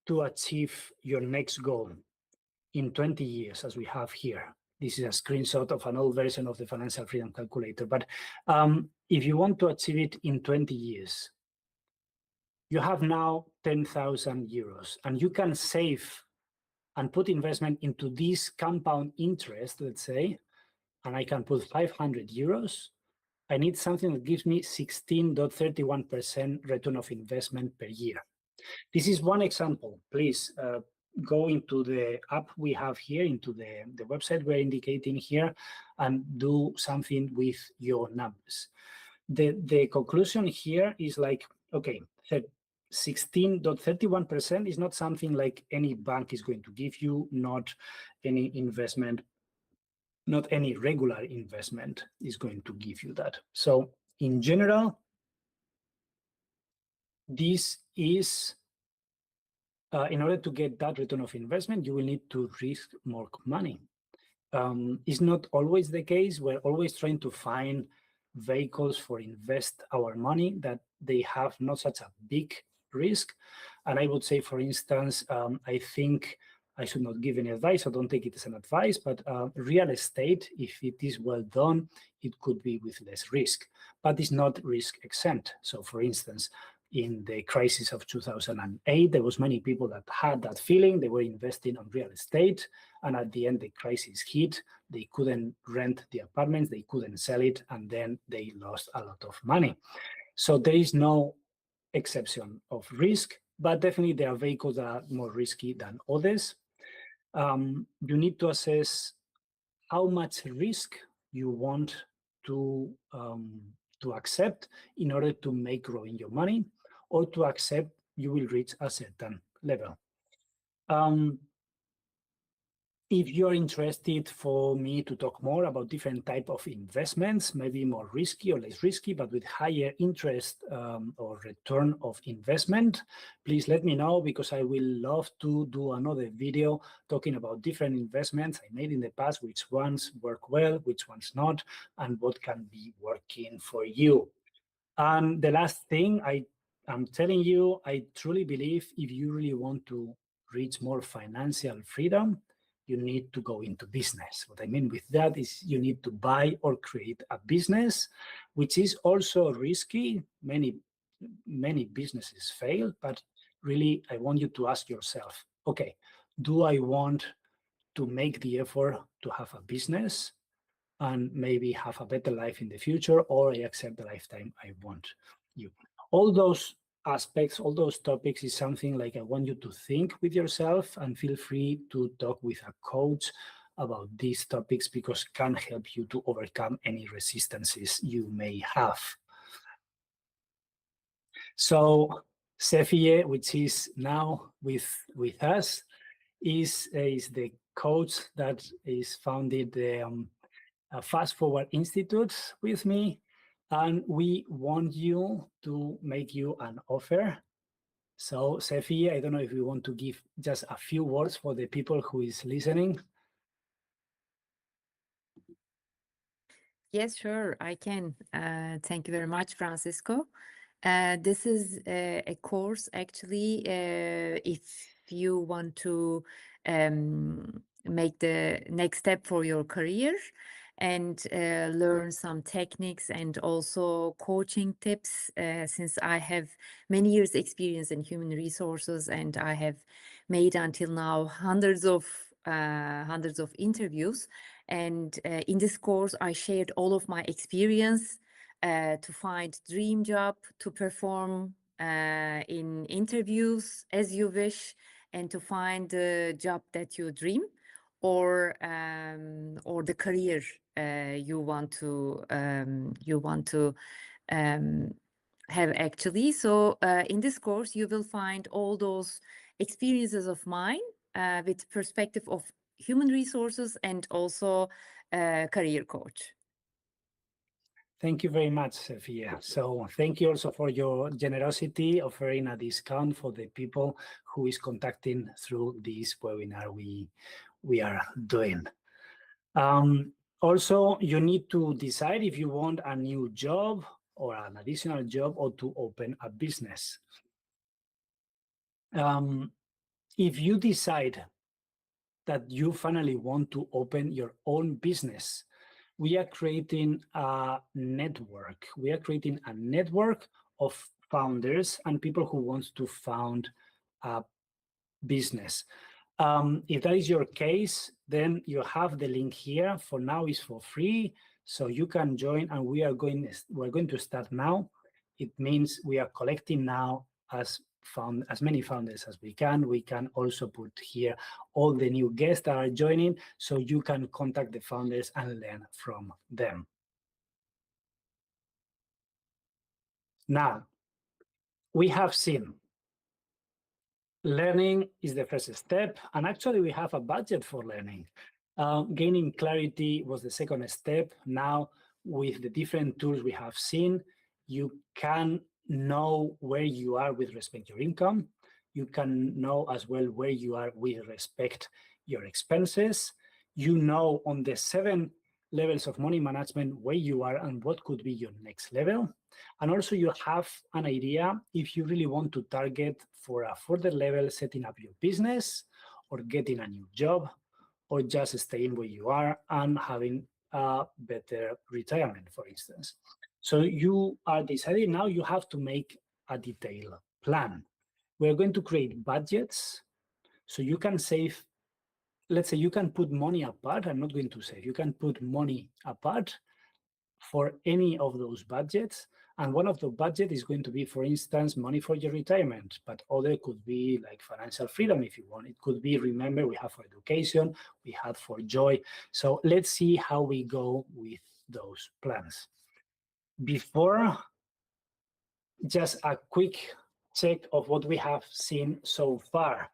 to achieve your next goal in 20 years, as we have here, this is a screenshot of an old version of the financial freedom calculator. But if you want to achieve it in 20 years, you have now 10,000 euros and you can save and put investment into this compound interest, let's say, and I can put 500 euros. I need something that gives me 16.31% return of investment per year. This is one example. Please go into the app we have here, into the website we're indicating here, and do something with your numbers. The conclusion here is like, okay, 16.31% is not something like any bank is going to give you, not any investment, not any regular investment is going to give you that. So in general, this is, in order to get that return of investment, you will need to risk more money. It's not always the case. We're always trying to find vehicles for invest our money that they have not such a big risk. And I would say, for instance, I think I should not give any advice. I don't take it as an advice, but real estate, if it is well done, it could be with less risk, but it's not risk exempt. So for instance, in the crisis of 2008, there was many people that had that feeling. They were investing on real estate, and at the end, the crisis hit. They couldn't rent the apartments, they couldn't sell it, and then they lost a lot of money. So there is no exception of risk, but definitely there are vehicles that are more risky than others. You need to assess how much risk you want to accept in order to make growing your money, or to accept you will reach a certain level. If you're interested for me to talk more about different type of investments, maybe more risky or less risky, but with higher interest or return of investment, please let me know, because I will love to do another video talking about different investments I made in the past, which ones work well, which ones not, and what can be working for you. And the last thing I'm telling you, I truly believe if you really want to reach more financial freedom, you need to go into business. What I mean with that is you need to buy or create a business, which is also risky. Many businesses fail, but really I want you to ask yourself, okay, do I want to make the effort to have a business and maybe have a better life in the future, or I accept the lifetime I want you? All those aspects, all those topics is something like I want you to think with yourself, and feel free to talk with a coach about these topics, because it can help you to overcome any resistances you may have. So Sefie, which is now with us, is the coach that is founded the FastForward-Institute with me, and we want you to make you an offer. So Sefie, I don't know if you want to give just a few words for the people who is listening. Yes, sure, I can. Thank you very much, Francisco. This is a course, actually, if you want to make the next step for your career and learn some techniques and also coaching tips, since I have many years experience in human resources, and I have made until now hundreds of interviews. And in this course, I shared all of my experience to find dream job, to perform in interviews as you wish, and to find the job that you dream, or the career you want to have, actually. So in this course, you will find all those experiences of mine with perspective of human resources and also career coach. Thank you very much, Sophia. So thank you also for your generosity, offering a discount for the people who is contacting through this webinar we are doing. Also, you need to decide if you want a new job or an additional job, or to open a business. If you decide that you finally want to open your own business, we are creating a network. We are creating a network of founders and people who want to found a business. If that is your case, then you have the link here. For now, it's for free, so you can join. And we're going to start now. It means we are collecting now as many founders as we can. We can also put here all the new guests that are joining, so you can contact the founders and learn from them. Now, we have seen learning is the first step, and actually we have a budget for learning. Gaining clarity was the second step. Now, with the different tools we have seen, you can know where you are with respect to your income. You can know as well where you are with respect your expenses. you know on the 7 levels of money management where you are and what could be your next level. And also you have an idea if you really want to target for a further level, setting up your business or getting a new job or just staying where you are and having a better retirement, for instance. So you are deciding now you have to make a detailed plan. We're going to create budgets so you can save. Let's say you can put money apart. I'm not going to save. You can put money apart for any of those budgets. And one of the budget is going to be, for instance, money for your retirement, but other could be like financial freedom if you want. It could be, remember, we have for education, we have for joy. So let's see how we go with those plans. Before, just a quick check of what we have seen so far.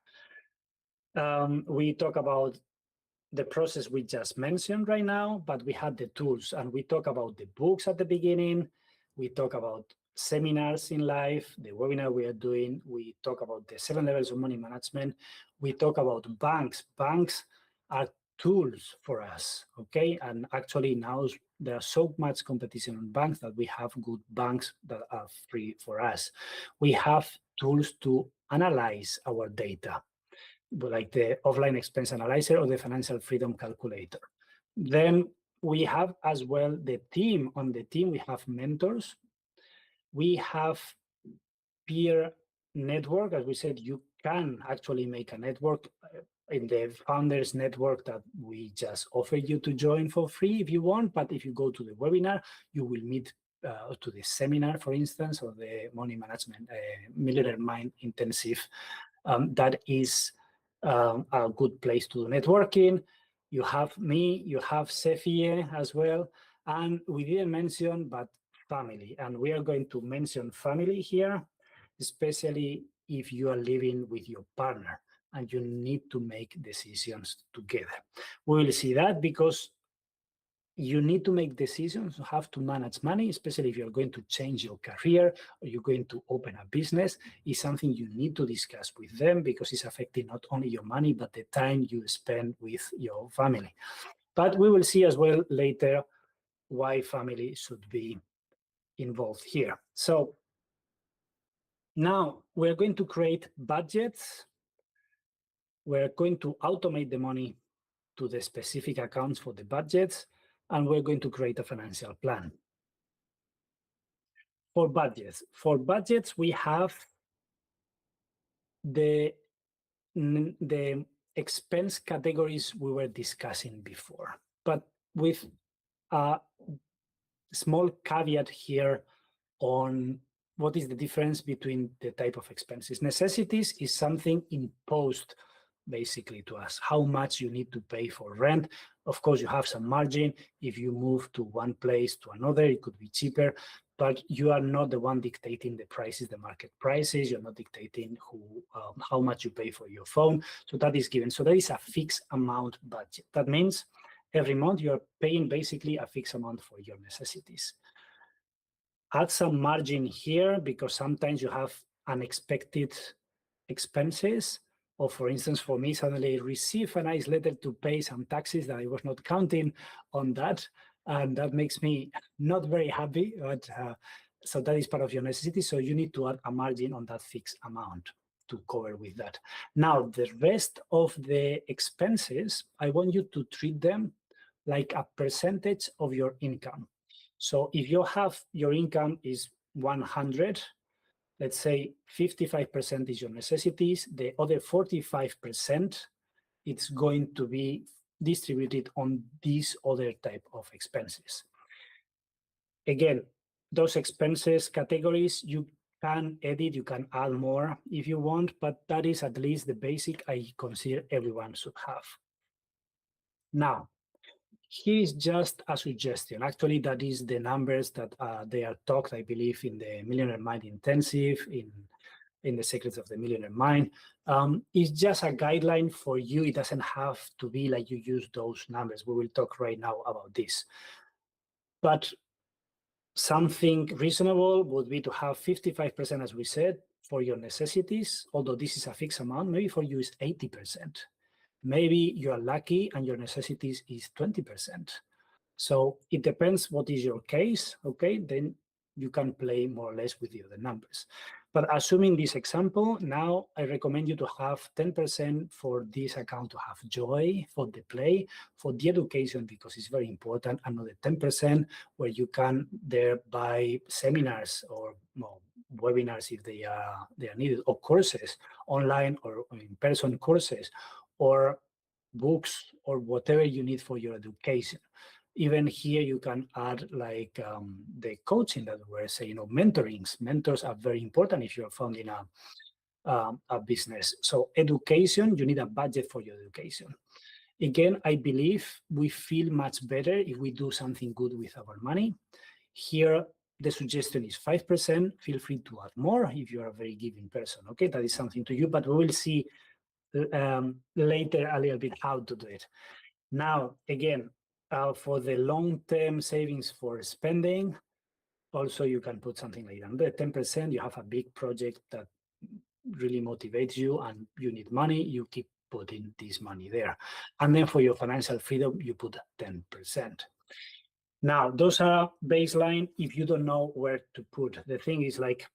We talk about the process we just mentioned right now, but we had the tools and we talk about the books at the beginning. We talk about seminars in life, the webinar we are doing. We talk about the 7 levels of money management. We talk about banks. Banks are tools for us, okay? And actually now there's so much competition on banks that we have good banks that are free for us. We have tools to analyze our data, like the offline expense analyzer or the financial freedom calculator. Then we have as well the team. On the team, we have mentors. We have peer network. As we said, you can actually make a network in the founders network that we just offer you to join for free if you want. But if you go to the webinar, you will meet to the seminar, for instance, or the money management Millionaire Mind Intensive. That is a good place to do networking. You have me, you have Sefie as well. And we didn't mention, but family. And we are going to mention family here, especially if you are living with your partner and you need to make decisions together. We will see that because you need to make decisions, you have to manage money, especially if you're going to change your career or you're going to open a business. Is something you need to discuss with them because it's affecting not only your money, but the time you spend with your family. But we will see as well later why family should be involved here. So now we're going to create budgets. We're going to automate the money to the specific accounts for the budgets, and we're going to create a financial plan. For budgets, we have the expense categories we were discussing before, but with a small caveat here on what is the difference between the type of expenses. Necessities is something imposed basically to us, how much you need to pay for rent. Of course, you have some margin. If you move to one place to another, it could be cheaper, but you are not the one dictating the prices, the market prices. You're not dictating how much you pay for your phone. So that is given. So that is a fixed amount budget. That means every month you're paying basically a fixed amount for your necessities. Add some margin here because sometimes you have unexpected expenses. Or for instance, for me, suddenly I receive a nice letter to pay some taxes that I was not counting on that. And that makes me not very happy. But so that is part of your necessity. So you need to add a margin on that fixed amount to cover with that. Now, the rest of the expenses, I want you to treat them like a percentage of your income. So if you have your income is 100, let's say 55% is your necessities, the other 45% it's going to be distributed on these other type of expenses. Again, those expenses categories, you can edit, you can add more if you want, but that is at least the basic I consider everyone should have. Now, here is just a suggestion. Actually, that is the numbers that they are talked, I believe, in the Millionaire Mind Intensive, in the Secrets of the Millionaire Mind. It's just a guideline for you. It doesn't have to be like you use those numbers. We will talk right now about this. But something reasonable would be to have 55%, as we said, for your necessities, although this is a fixed amount. Maybe for you is 80%. Maybe you are lucky and your necessities is 20%. So it depends what is your case, okay? Then you can play more or less with the other numbers. But assuming this example, now I recommend you to have 10% for this account to have joy, for the play, for the education, because it's very important, another 10% where you can there buy seminars or webinars if they are needed, or courses, online or in-person courses, or books, or whatever you need for your education. Even here, you can add like the coaching that we're saying, mentorings. Mentors are very important if you're founding a business. So education, you need a budget for your education. Again, I believe we feel much better if we do something good with our money. Here, the suggestion is 5%. Feel free to add more if you are a very giving person. Okay, that is something to you, but we will see later a little bit how to do it. Now, again, for the long-term savings for spending, also you can put something like that. 10%, you have a big project that really motivates you and you need money, you keep putting this money there. And then for your financial freedom, you put 10%. Now, those are baseline if you don't know where to put. The thing is like,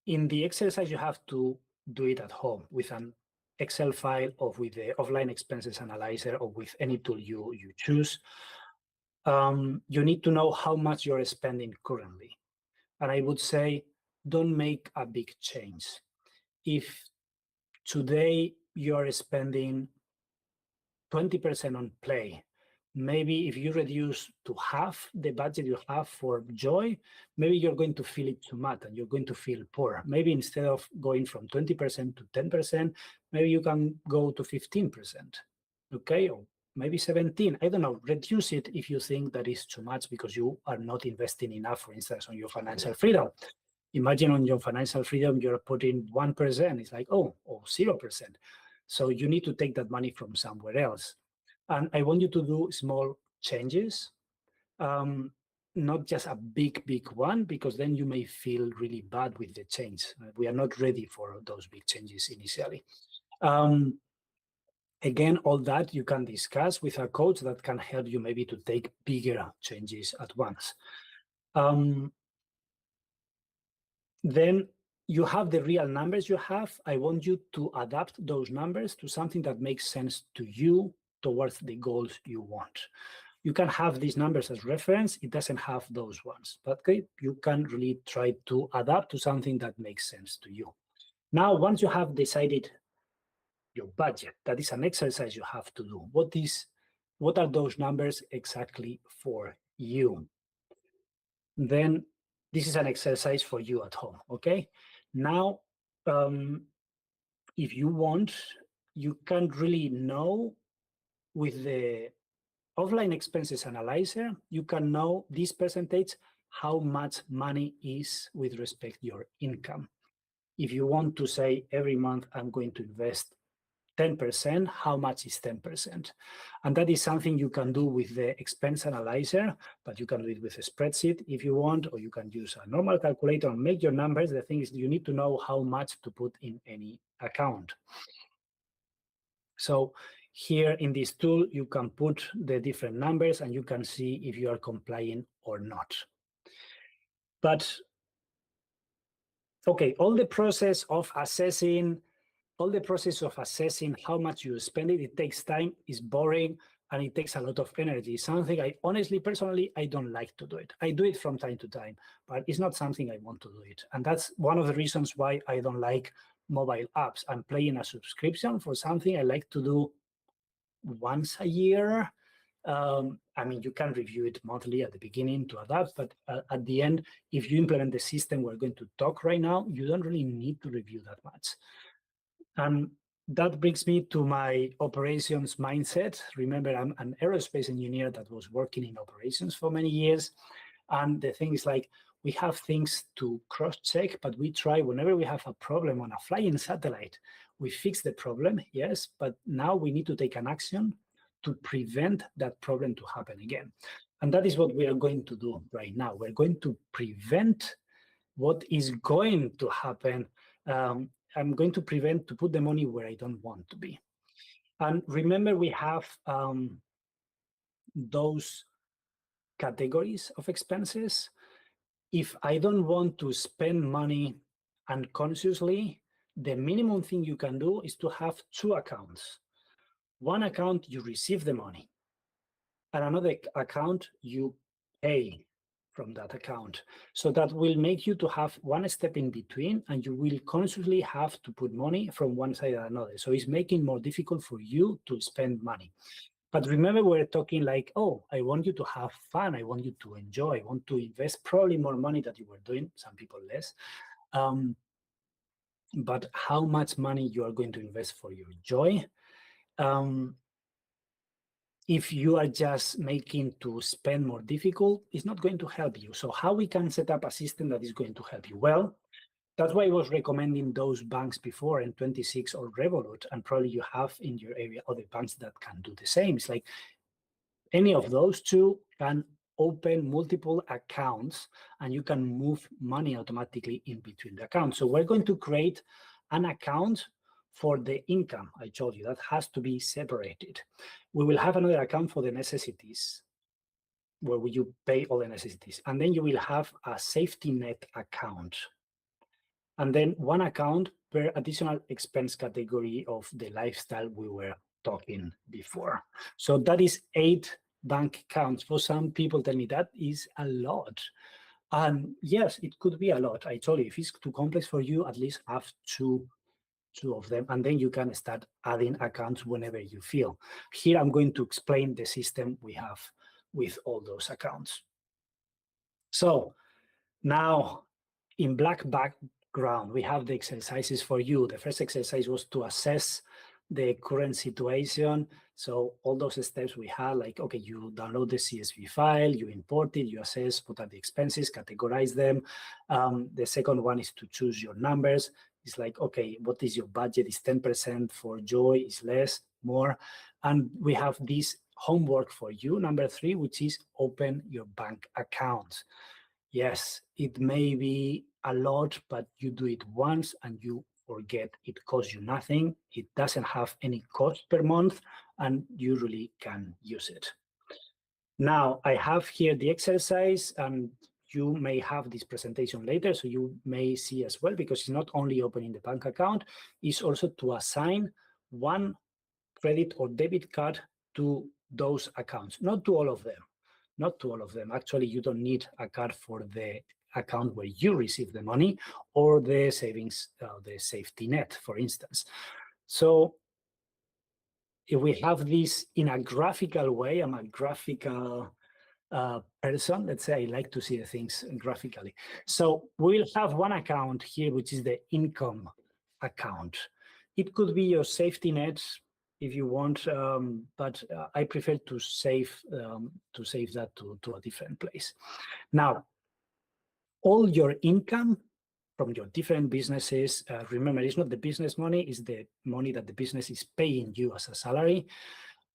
in the exercise, you have to do it at home with an Excel file or with the offline expenses analyzer or with any tool you choose. You need to know how much you're spending currently. And I would say, don't make a big change. If today you're spending 20% on play, maybe if you reduce to half the budget you have for joy, maybe you're going to feel it too much and you're going to feel poor. Maybe instead of going from 20% to 10%, maybe you can go to 15%, okay? Or maybe 17, I don't know, reduce it if you think that is too much because you are not investing enough, for instance, on your financial freedom. Imagine on your financial freedom, you're putting 1%, it's like, or 0%. So you need to take that money from somewhere else. And I want you to do small changes, not just a big one, because then you may feel really bad with the change. We are not ready for those big changes initially. Again, all that you can discuss with a coach that can help you maybe to take bigger changes at once. Then you have the real numbers you have. I want you to adapt those numbers to something that makes sense to you towards the goals you want. You can have these numbers as reference. It doesn't have those ones, but okay, you can really try to adapt to something that makes sense to you. Now, once you have decided your budget, that is an exercise you have to do. What are those numbers exactly for you? Then this is an exercise for you at home, okay? Now, if you want, you can really know with the offline expenses analyzer, you can know this percentage, how much money is with respect to your income. If you want to say every month I'm going to invest 10%, how much is 10%? And that is something you can do with the expense analyzer, but you can do it with a spreadsheet if you want, or you can use a normal calculator and make your numbers. The thing is, you need to know how much to put in any account. So here in this tool, you can put the different numbers and you can see if you are complying or not. But okay, all the process of assessing how much you spend it takes time, it's boring, and it takes a lot of energy. Something I honestly, personally, I don't like to do it. I do it from time to time, but it's not something I want to do it. And that's one of the reasons why I don't like mobile apps. I'm paying a subscription for something I like to do once a year. I mean, you can review it monthly at the beginning to adapt, but at the end, if you implement the system we're going to talk right now, you don't really need to review that much. And that brings me to my operations mindset. Remember, I'm an aerospace engineer that was working in operations for many years. And the thing is like, we have things to cross-check, but we try whenever we have a problem on a flying satellite, we fix the problem, yes, but now we need to take an action to prevent that problem to happen again. And that is what we are going to do right now. We're going to prevent what is going to happen I'm going to prevent to put the money where I don't want to be. And remember, we have those categories of expenses. If I don't want to spend money unconsciously, the minimum thing you can do is to have two accounts. One account, you receive the money, and another account, you pay from that account. So that will make you to have one step in between, and you will consciously have to put money from one side or another. So it's making more difficult for you to spend money. But remember, we're talking like, oh, I want you to have fun. I want you to enjoy. I want to invest probably more money than you were doing, some people less. But how much money you are going to invest for your joy? If you are just making to spend more difficult, it's not going to help you. So how we can set up a system that is going to help you? Well, that's why I was recommending those banks before, N26 or Revolut, and probably you have in your area other banks that can do the same. It's like any of those two can open multiple accounts, and you can move money automatically in between the accounts. So we're going to create an account for the income. I told you that has to be separated. We will have another account for the necessities, where you pay all the necessities. And then you will have a safety net account. And then one account per additional expense category of the lifestyle we were talking before. So that is 8 bank accounts. For some people tell me that is a lot. And yes, it could be a lot. I told you, if it's too complex for you, at least have two of them, and then you can start adding accounts whenever you feel. Here, I'm going to explain the system we have with all those accounts. So now, in black background, we have the exercises for you. The first exercise was to assess the current situation. So all those steps we had, like, okay, you download the CSV file, you import it, you assess what are the expenses, categorize them. The second one is to choose your numbers. It's like, okay, what is your budget? Is 10% for joy? Is less, more? And we have this homework for you, number 3, which is open your bank account. Yes, it may be a lot, but you do it once and you forget. It costs you nothing. It doesn't have any cost per month, and you really can use it. Now, I have here the exercise, and you may have this presentation later, so you may see as well, because it's not only opening the bank account, it's also to assign one credit or debit card to those accounts, not to all of them. Not to all of them. Actually, you don't need a card for the account where you receive the money or the savings, the safety net, for instance. So if we have this in a graphical way, I'm a graphical person, let's say I like to see the things graphically. So we'll have one account here, which is the income account. It could be your safety net if you want, but I prefer to save that to a different place. Now, all your income from your different businesses, remember, it's not the business money, it's the money that the business is paying you as a salary,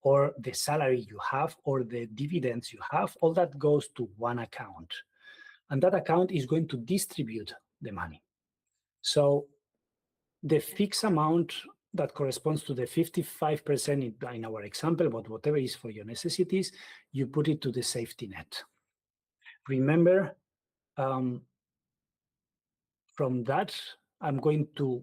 or the salary you have, or the dividends you have. All that goes to one account. And that account is going to distribute the money. So the fixed amount that corresponds to the 55% in our example, but whatever is for your necessities, you put it to the safety net. Remember, from that, I'm going to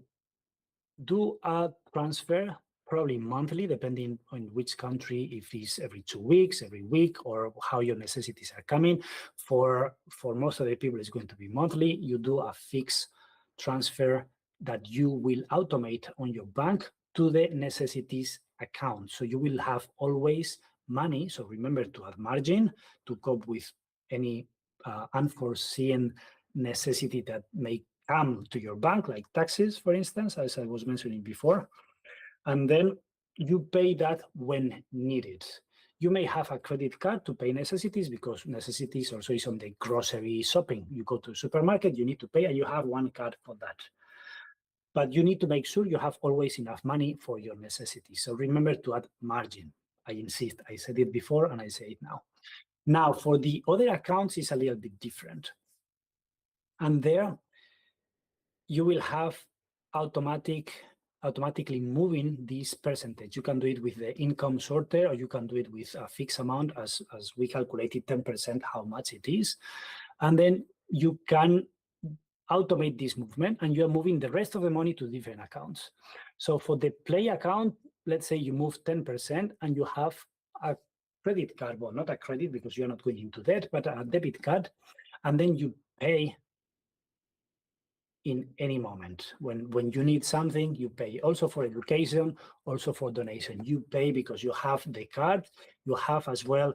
do a transfer, probably monthly, depending on which country, if it's every 2 weeks, every week, or how your necessities are coming. For most of the people, it's going to be monthly. You do a fixed transfer that you will automate on your bank to the necessities account. So you will have always money. So remember to add margin to cope with any unforeseen necessity that may come to your bank, like taxes, for instance, as I was mentioning before. And then you pay that when needed. You may have a credit card to pay necessities, because necessities also is on the grocery shopping. You go to the supermarket, you need to pay, and you have one card for that. But you need to make sure you have always enough money for your necessities. So remember to add margin. I insist. I said it before and I say it now. Now, for the other accounts, it's a little bit different. And there, you will have automatically moving this percentage. You can do it with the income sorter, or you can do it with a fixed amount, as we calculated 10% how much it is. And then you can automate this movement, and you're moving the rest of the money to different accounts. So for the play account, let's say you move 10% and you have a credit card, well, not a credit because you're not going into debt, but a debit card, and then you pay in any moment. When you need something, you pay. Also for education, also for donation, you pay because you have the card. You have as well,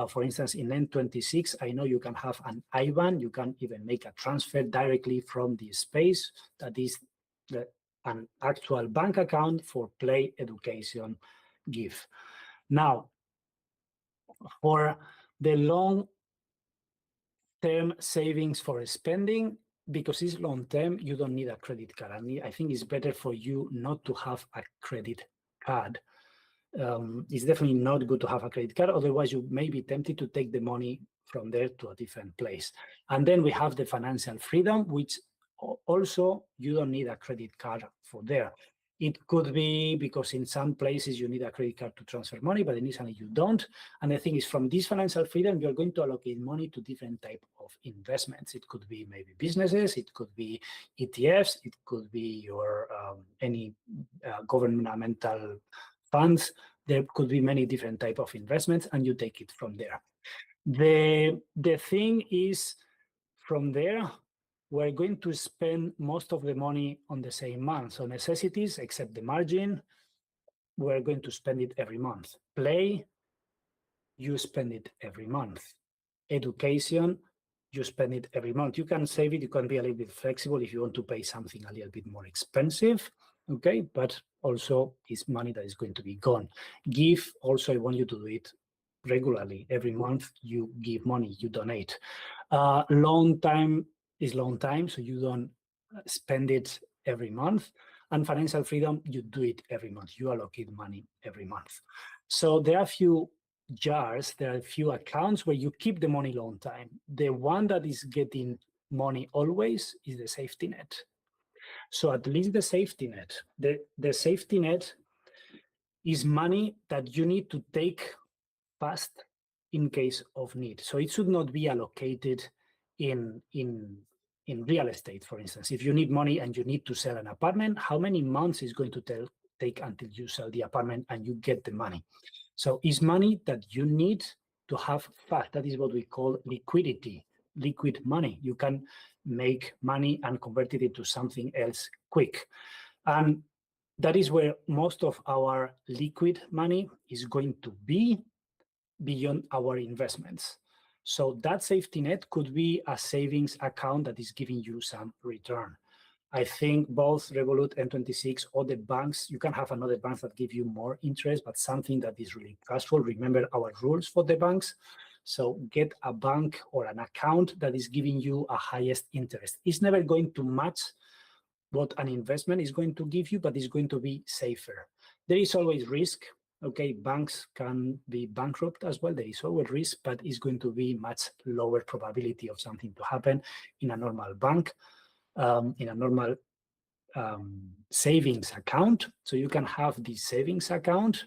for instance, in N26, I know you can have an IBAN. You can even make a transfer directly from the space. That is an actual bank account for play, education, give. Now, for the long-term savings for spending, because it's long term, you don't need a credit card. I think it's better for you not to have a credit card. It's definitely not good to have a credit card. Otherwise, you may be tempted to take the money from there to a different place. And then we have the financial freedom, which also you don't need a credit card for there. It could be because in some places you need a credit card to transfer money, but initially you don't. And the thing is, from this financial freedom, you're going to allocate money to different type of investments. It could be maybe businesses, it could be ETFs, it could be your any governmental funds. There could be many different type of investments, and you take it from there. The thing is, from there, we're going to spend most of the money on the same month. So necessities, except the margin, we're going to spend it every month. Play, you spend it every month. Education, you spend it every month. You can save it. You can be a little bit flexible if you want to pay something a little bit more expensive, okay? But also it's money that is going to be gone. Give, also I want you to do it regularly. Every month you give money, you donate. Long time is long time, so you don't spend it every month. And financial freedom, you do it every month. You allocate money every month. So there are a few jars, there are a few accounts where you keep the money long time. The one that is getting money always is the safety net. So at least the safety net, the safety net is money that you need to take fast in case of need. So it should not be allocated in real estate, for instance. If you need money and you need to sell an apartment, how many months is going to take until you sell the apartment and you get the money? So it's money that you need to have fast. That is what we call liquidity, liquid money. You can make money and convert it into something else quick. And that is where most of our liquid money is going to be beyond our investments. So that safety net could be a savings account that is giving you some return. I think both Revolut, N26, or the banks, you can have another bank that give you more interest, but something that is really trustful. Remember our rules for the banks. So get a bank or an account that is giving you a highest interest. It's never going to match what an investment is going to give you, but it's going to be safer. There is always risk. Okay, banks can be bankrupt as well. There is always risk, but it's going to be much lower probability of something to happen in a normal bank. In a normal savings account. So you can have this savings account.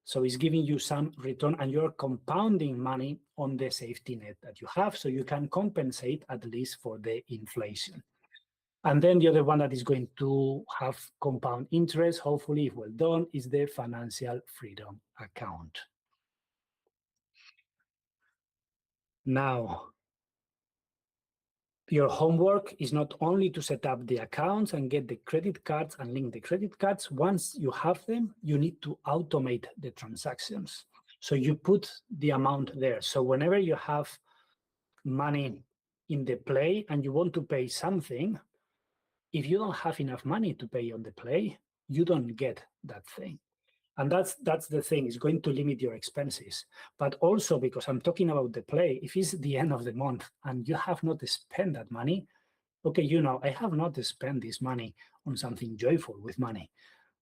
So it's giving you some return and you're compounding money on the safety net that you have. So you can compensate at least for the inflation. And then the other one that is going to have compound interest, hopefully if well done, is the financial freedom account. Now, your homework is not only to set up the accounts and get the credit cards and link the credit cards. Once you have them, you need to automate the transactions. So you put the amount there. So whenever you have money in the play and you want to pay something, if you don't have enough money to pay on the play, you don't get that thing. And that's the thing, it's going to limit your expenses. But also because I'm talking about the play, if it's the end of the month and you have not spent that money, okay, you know, I have not spent this money on something joyful with money.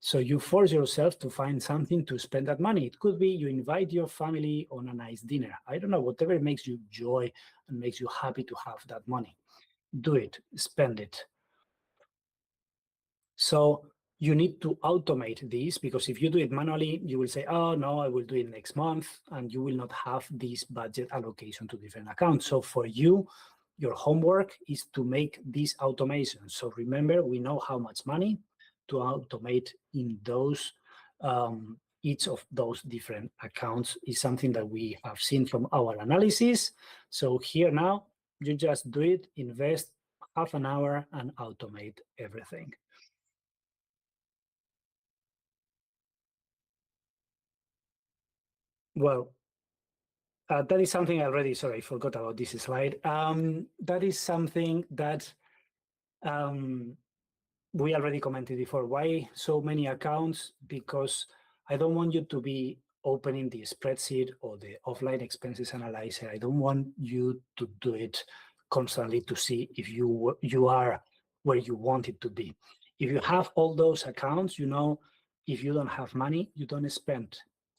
So you force yourself to find something to spend that money. It could be you invite your family on a nice dinner. I don't know, whatever makes you joy and makes you happy to have that money. Do it, spend it. So you need to automate this, because if you do it manually, you will say, oh, no, I will do it next month, and you will not have this budget allocation to different accounts. So for you, your homework is to make this automation. So remember, we know how much money to automate in those, each of those different accounts is something that we have seen from our analysis. So here now, you just do it, invest half an hour and automate everything. Well, that is something I already, sorry, I forgot about this slide. That is something that we already commented before. Why so many accounts? Because I don't want you to be opening the spreadsheet or the offline expenses analyzer. I don't want you to do it constantly to see if you are where you want it to be. If you have all those accounts, you know, if you don't have money, you don't spend.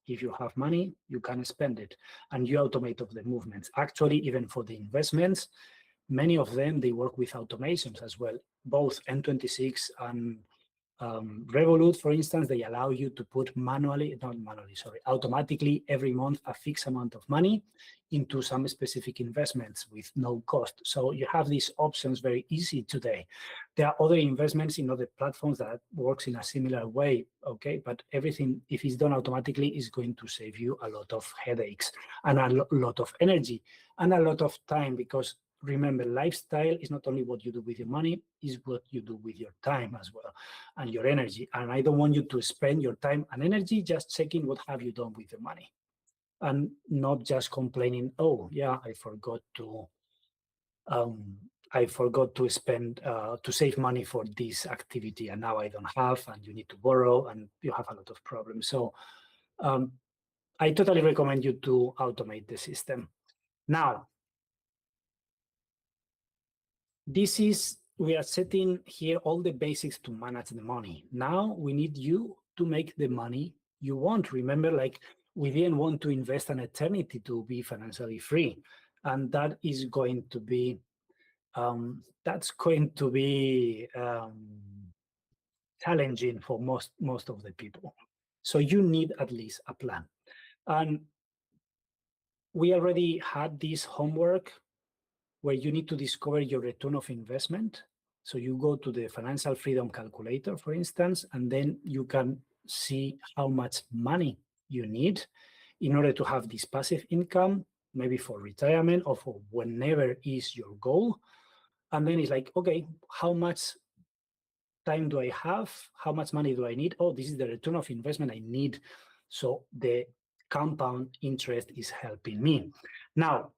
If you have money, you can spend it, and you automate of the movements. Actually, even for the investments, many of them, they work with automations as well. Both N26 and Revolut, for instance, they allow you to put automatically every month a fixed amount of money into some specific investments with no cost. So you have these options very easy today. There are other investments in other platforms that works in a similar way, okay? But everything, if it's done automatically, is going to save you a lot of headaches and a lot of energy and a lot of time, because remember, lifestyle is not only what you do with your money, is what you do with your time as well, and your energy. And I don't want you to spend your time and energy just checking what have you done with the money, and not just complaining, oh, yeah, I forgot to spend, to save money for this activity, and now I don't have, and you need to borrow, and you have a lot of problems. So I totally recommend you to automate the system. Now, we are setting here all the basics to manage the money. Now we need you to make the money you want. Remember, like, we didn't want to invest an eternity to be financially free. And that is going to be, challenging for most of the people. So you need at least a plan. And we already had this homework where you need to discover your return of investment. So you go to the financial freedom calculator, for instance, and then you can see how much money you need in order to have this passive income, maybe for retirement or for whenever is your goal. And then it's like, okay, how much time do I have? How much money do I need? Oh, this is the return of investment I need. So the compound interest is helping me. Now,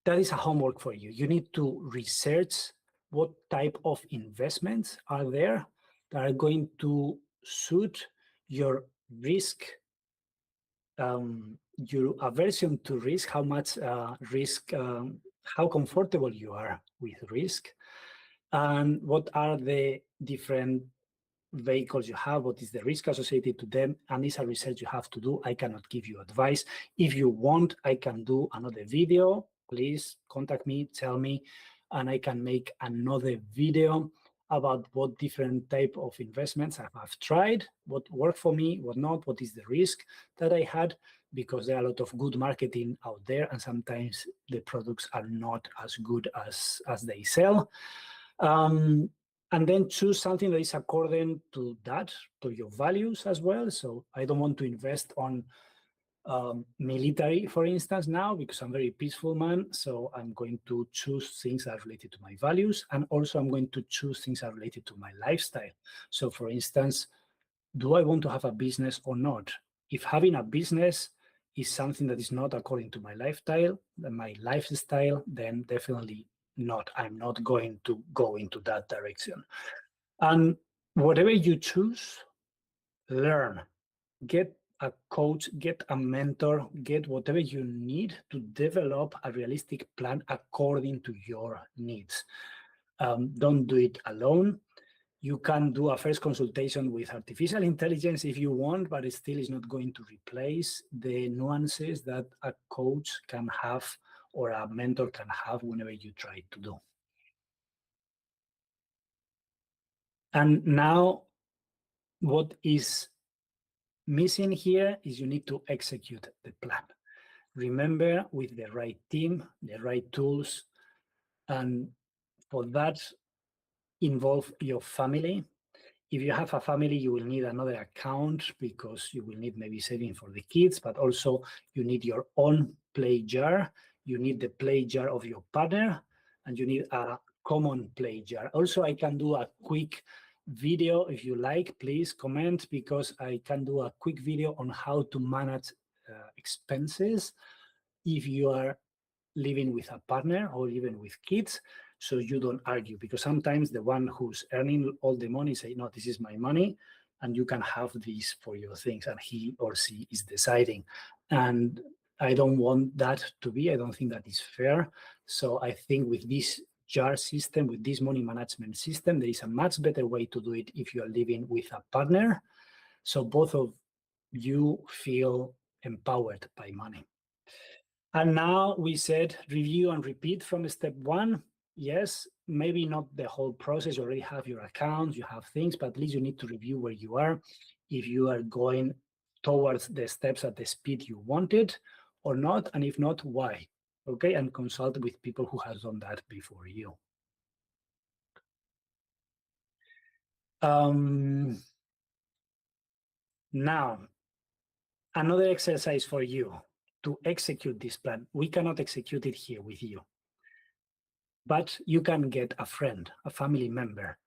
that is a homework for you. You need to research what type of investments are there that are going to suit your risk, your aversion to risk, how much risk, how comfortable you are with risk, and what are the different vehicles you have, what is the risk associated to them, and it's a research you have to do. I cannot give you advice. If you want, I can do another video. Please contact me, tell me, and I can make another video about what different type of investments I have tried, what worked for me, what not, what is the risk that I had, because there are a lot of good marketing out there, and sometimes the products are not as good as they sell. And then choose something that is according to that, to your values as well. So I don't want to invest on military, for instance, now, because I'm a very peaceful man. So I'm going to choose things that are related to my values. And also I'm going to choose things that are related to my lifestyle. So for instance, do I want to have a business or not? If having a business is something that is not according to my lifestyle, then definitely not. I'm not going to go into that direction. And whatever you choose, learn. Get a coach, get a mentor, get whatever you need to develop a realistic plan according to your needs. Don't do it alone. You can do a first consultation with artificial intelligence if you want, but it still is not going to replace the nuances that a coach can have or a mentor can have whenever you try to do. And now what is missing here is you need to execute the plan. Remember, with the right team, the right tools, and for that, involve your family. If you have a family, you will need another account because you will need maybe saving for the kids, but also you need your own play jar. You need the play jar of your partner, and you need a common play jar. Also, I can do a quick video if you like. Please comment, because I can do a quick video on how to manage expenses if you are living with a partner or even with kids, so you don't argue, because sometimes the one who's earning all the money say, no, this is my money and you can have this for your things, and he or she is deciding. And I don't want that to be. I don't think that is fair. So I think with this jar system, with this money management system, there is a much better way to do it if you are living with a partner, so both of you feel empowered by money. And now we said review and repeat from step one. Yes, maybe not the whole process. You already have your accounts, you have things, but at least you need to review where you are, if you are going towards the steps at the speed you wanted or not, and if not, why. Okay, and consult with people who have done that before you. Now, another exercise for you to execute this plan. We cannot execute it here with you, but you can get a friend, a family member,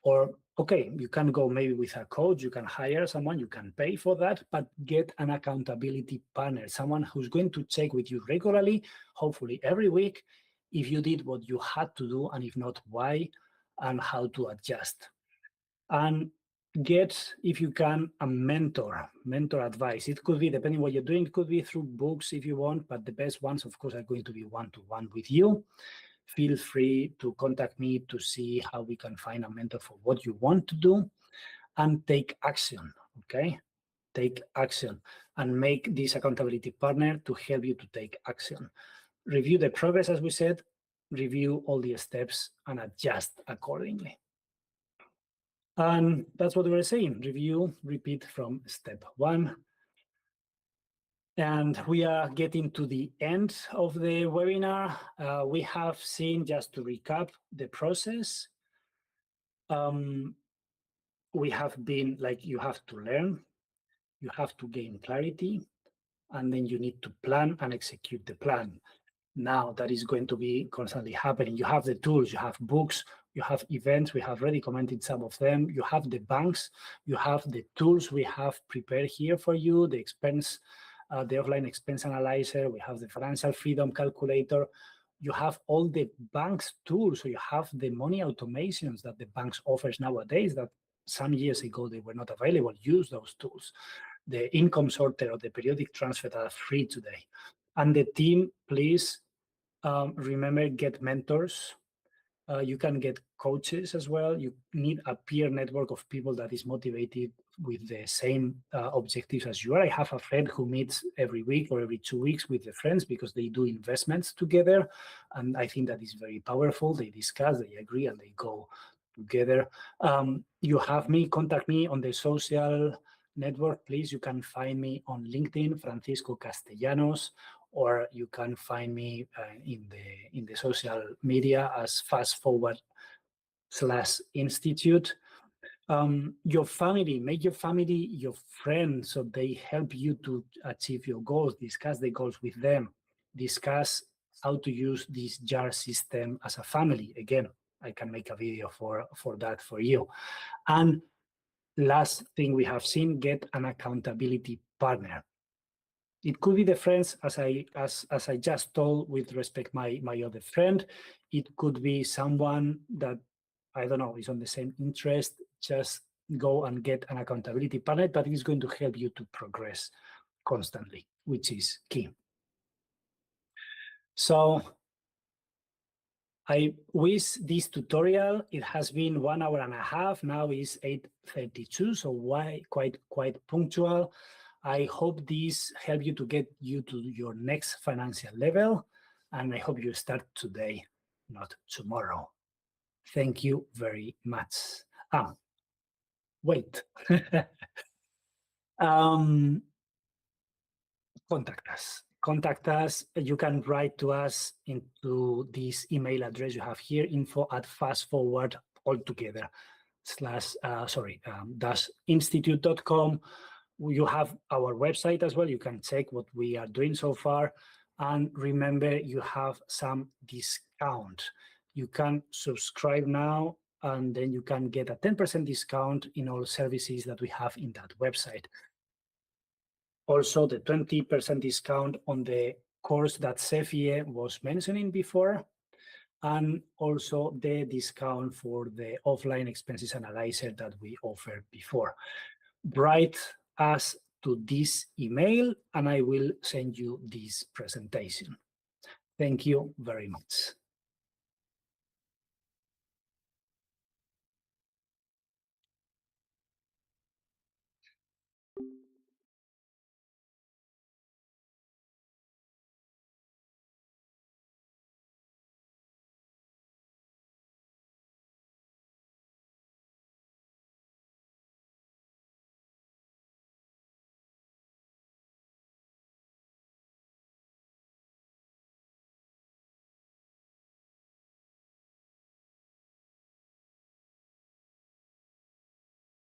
or okay, you can go maybe with a coach, you can hire someone, you can pay for that, but get an accountability partner, someone who's going to check with you regularly, hopefully every week, if you did what you had to do, and if not, why, and how to adjust. And get, if you can, a mentor advice. It could be, depending what you're doing, it could be through books if you want, but the best ones, of course, are going to be one-to-one with you. Feel free to contact me to see how we can find a mentor for what you want to do, and take action, okay? Take action and make this accountability partner to help you to take action. Review the progress, as we said, review all the steps and adjust accordingly. And that's what we were saying, review, repeat from step one. And we are getting to the end of the webinar. We have seen, just to recap the process, we have been like, you have to learn, you have to gain clarity, and then you need to plan and execute the plan. Now that is going to be constantly happening. You have the tools, you have books, you have events, we have already commented some of them, you have the banks, you have the tools we have prepared here for you, the expense, the offline expense analyzer, we have the financial freedom calculator, you have all the bank's tools, so you have the money automations that the banks offers nowadays that some years ago they were not available. Use those tools. The income sorter or the periodic transfer that are free today. And the team, please remember, get mentors. You can get coaches as well. You need a peer network of people that is motivated with the same objectives as you are. I have a friend who meets every week or every 2 weeks with the friends because they do investments together. And I think that is very powerful. They discuss, they agree, and they go together. You have me, contact me on the social network, please. You can find me on LinkedIn, Francisco Castellanos, or you can find me in the social media as FastForward-Institute. Your family, make your family your friends, so they help you to achieve your goals. Discuss the goals with them. Discuss how to use this jar system as a family. Again, I can make a video for that for you. And last thing we have seen, get an accountability partner. It could be the friends, as I just told with respect my other friend. It could be someone that, I don't know, is on the same interest. Just go and get an accountability partner, but it's going to help you to progress constantly, which is key. So I wish this tutorial, it has been 1 hour and a half, now is 8:32, so quite punctual. I hope this helped you to get you to your next financial level, and I hope you start today, not tomorrow. Thank you very much. Wait. Contact us. Contact us. You can write to us into this email address you have here, info@fastforward altogether dash institute.com. You have our website as well. You can check what we are doing so far. And remember, you have some discount. You can subscribe now, and then you can get a 10% discount in all services that we have in that website. Also, the 20% discount on the course that Sefie was mentioning before, and also the discount for the offline expenses analyzer that we offered before. Write us to this email, and I will send you this presentation. Thank you very much.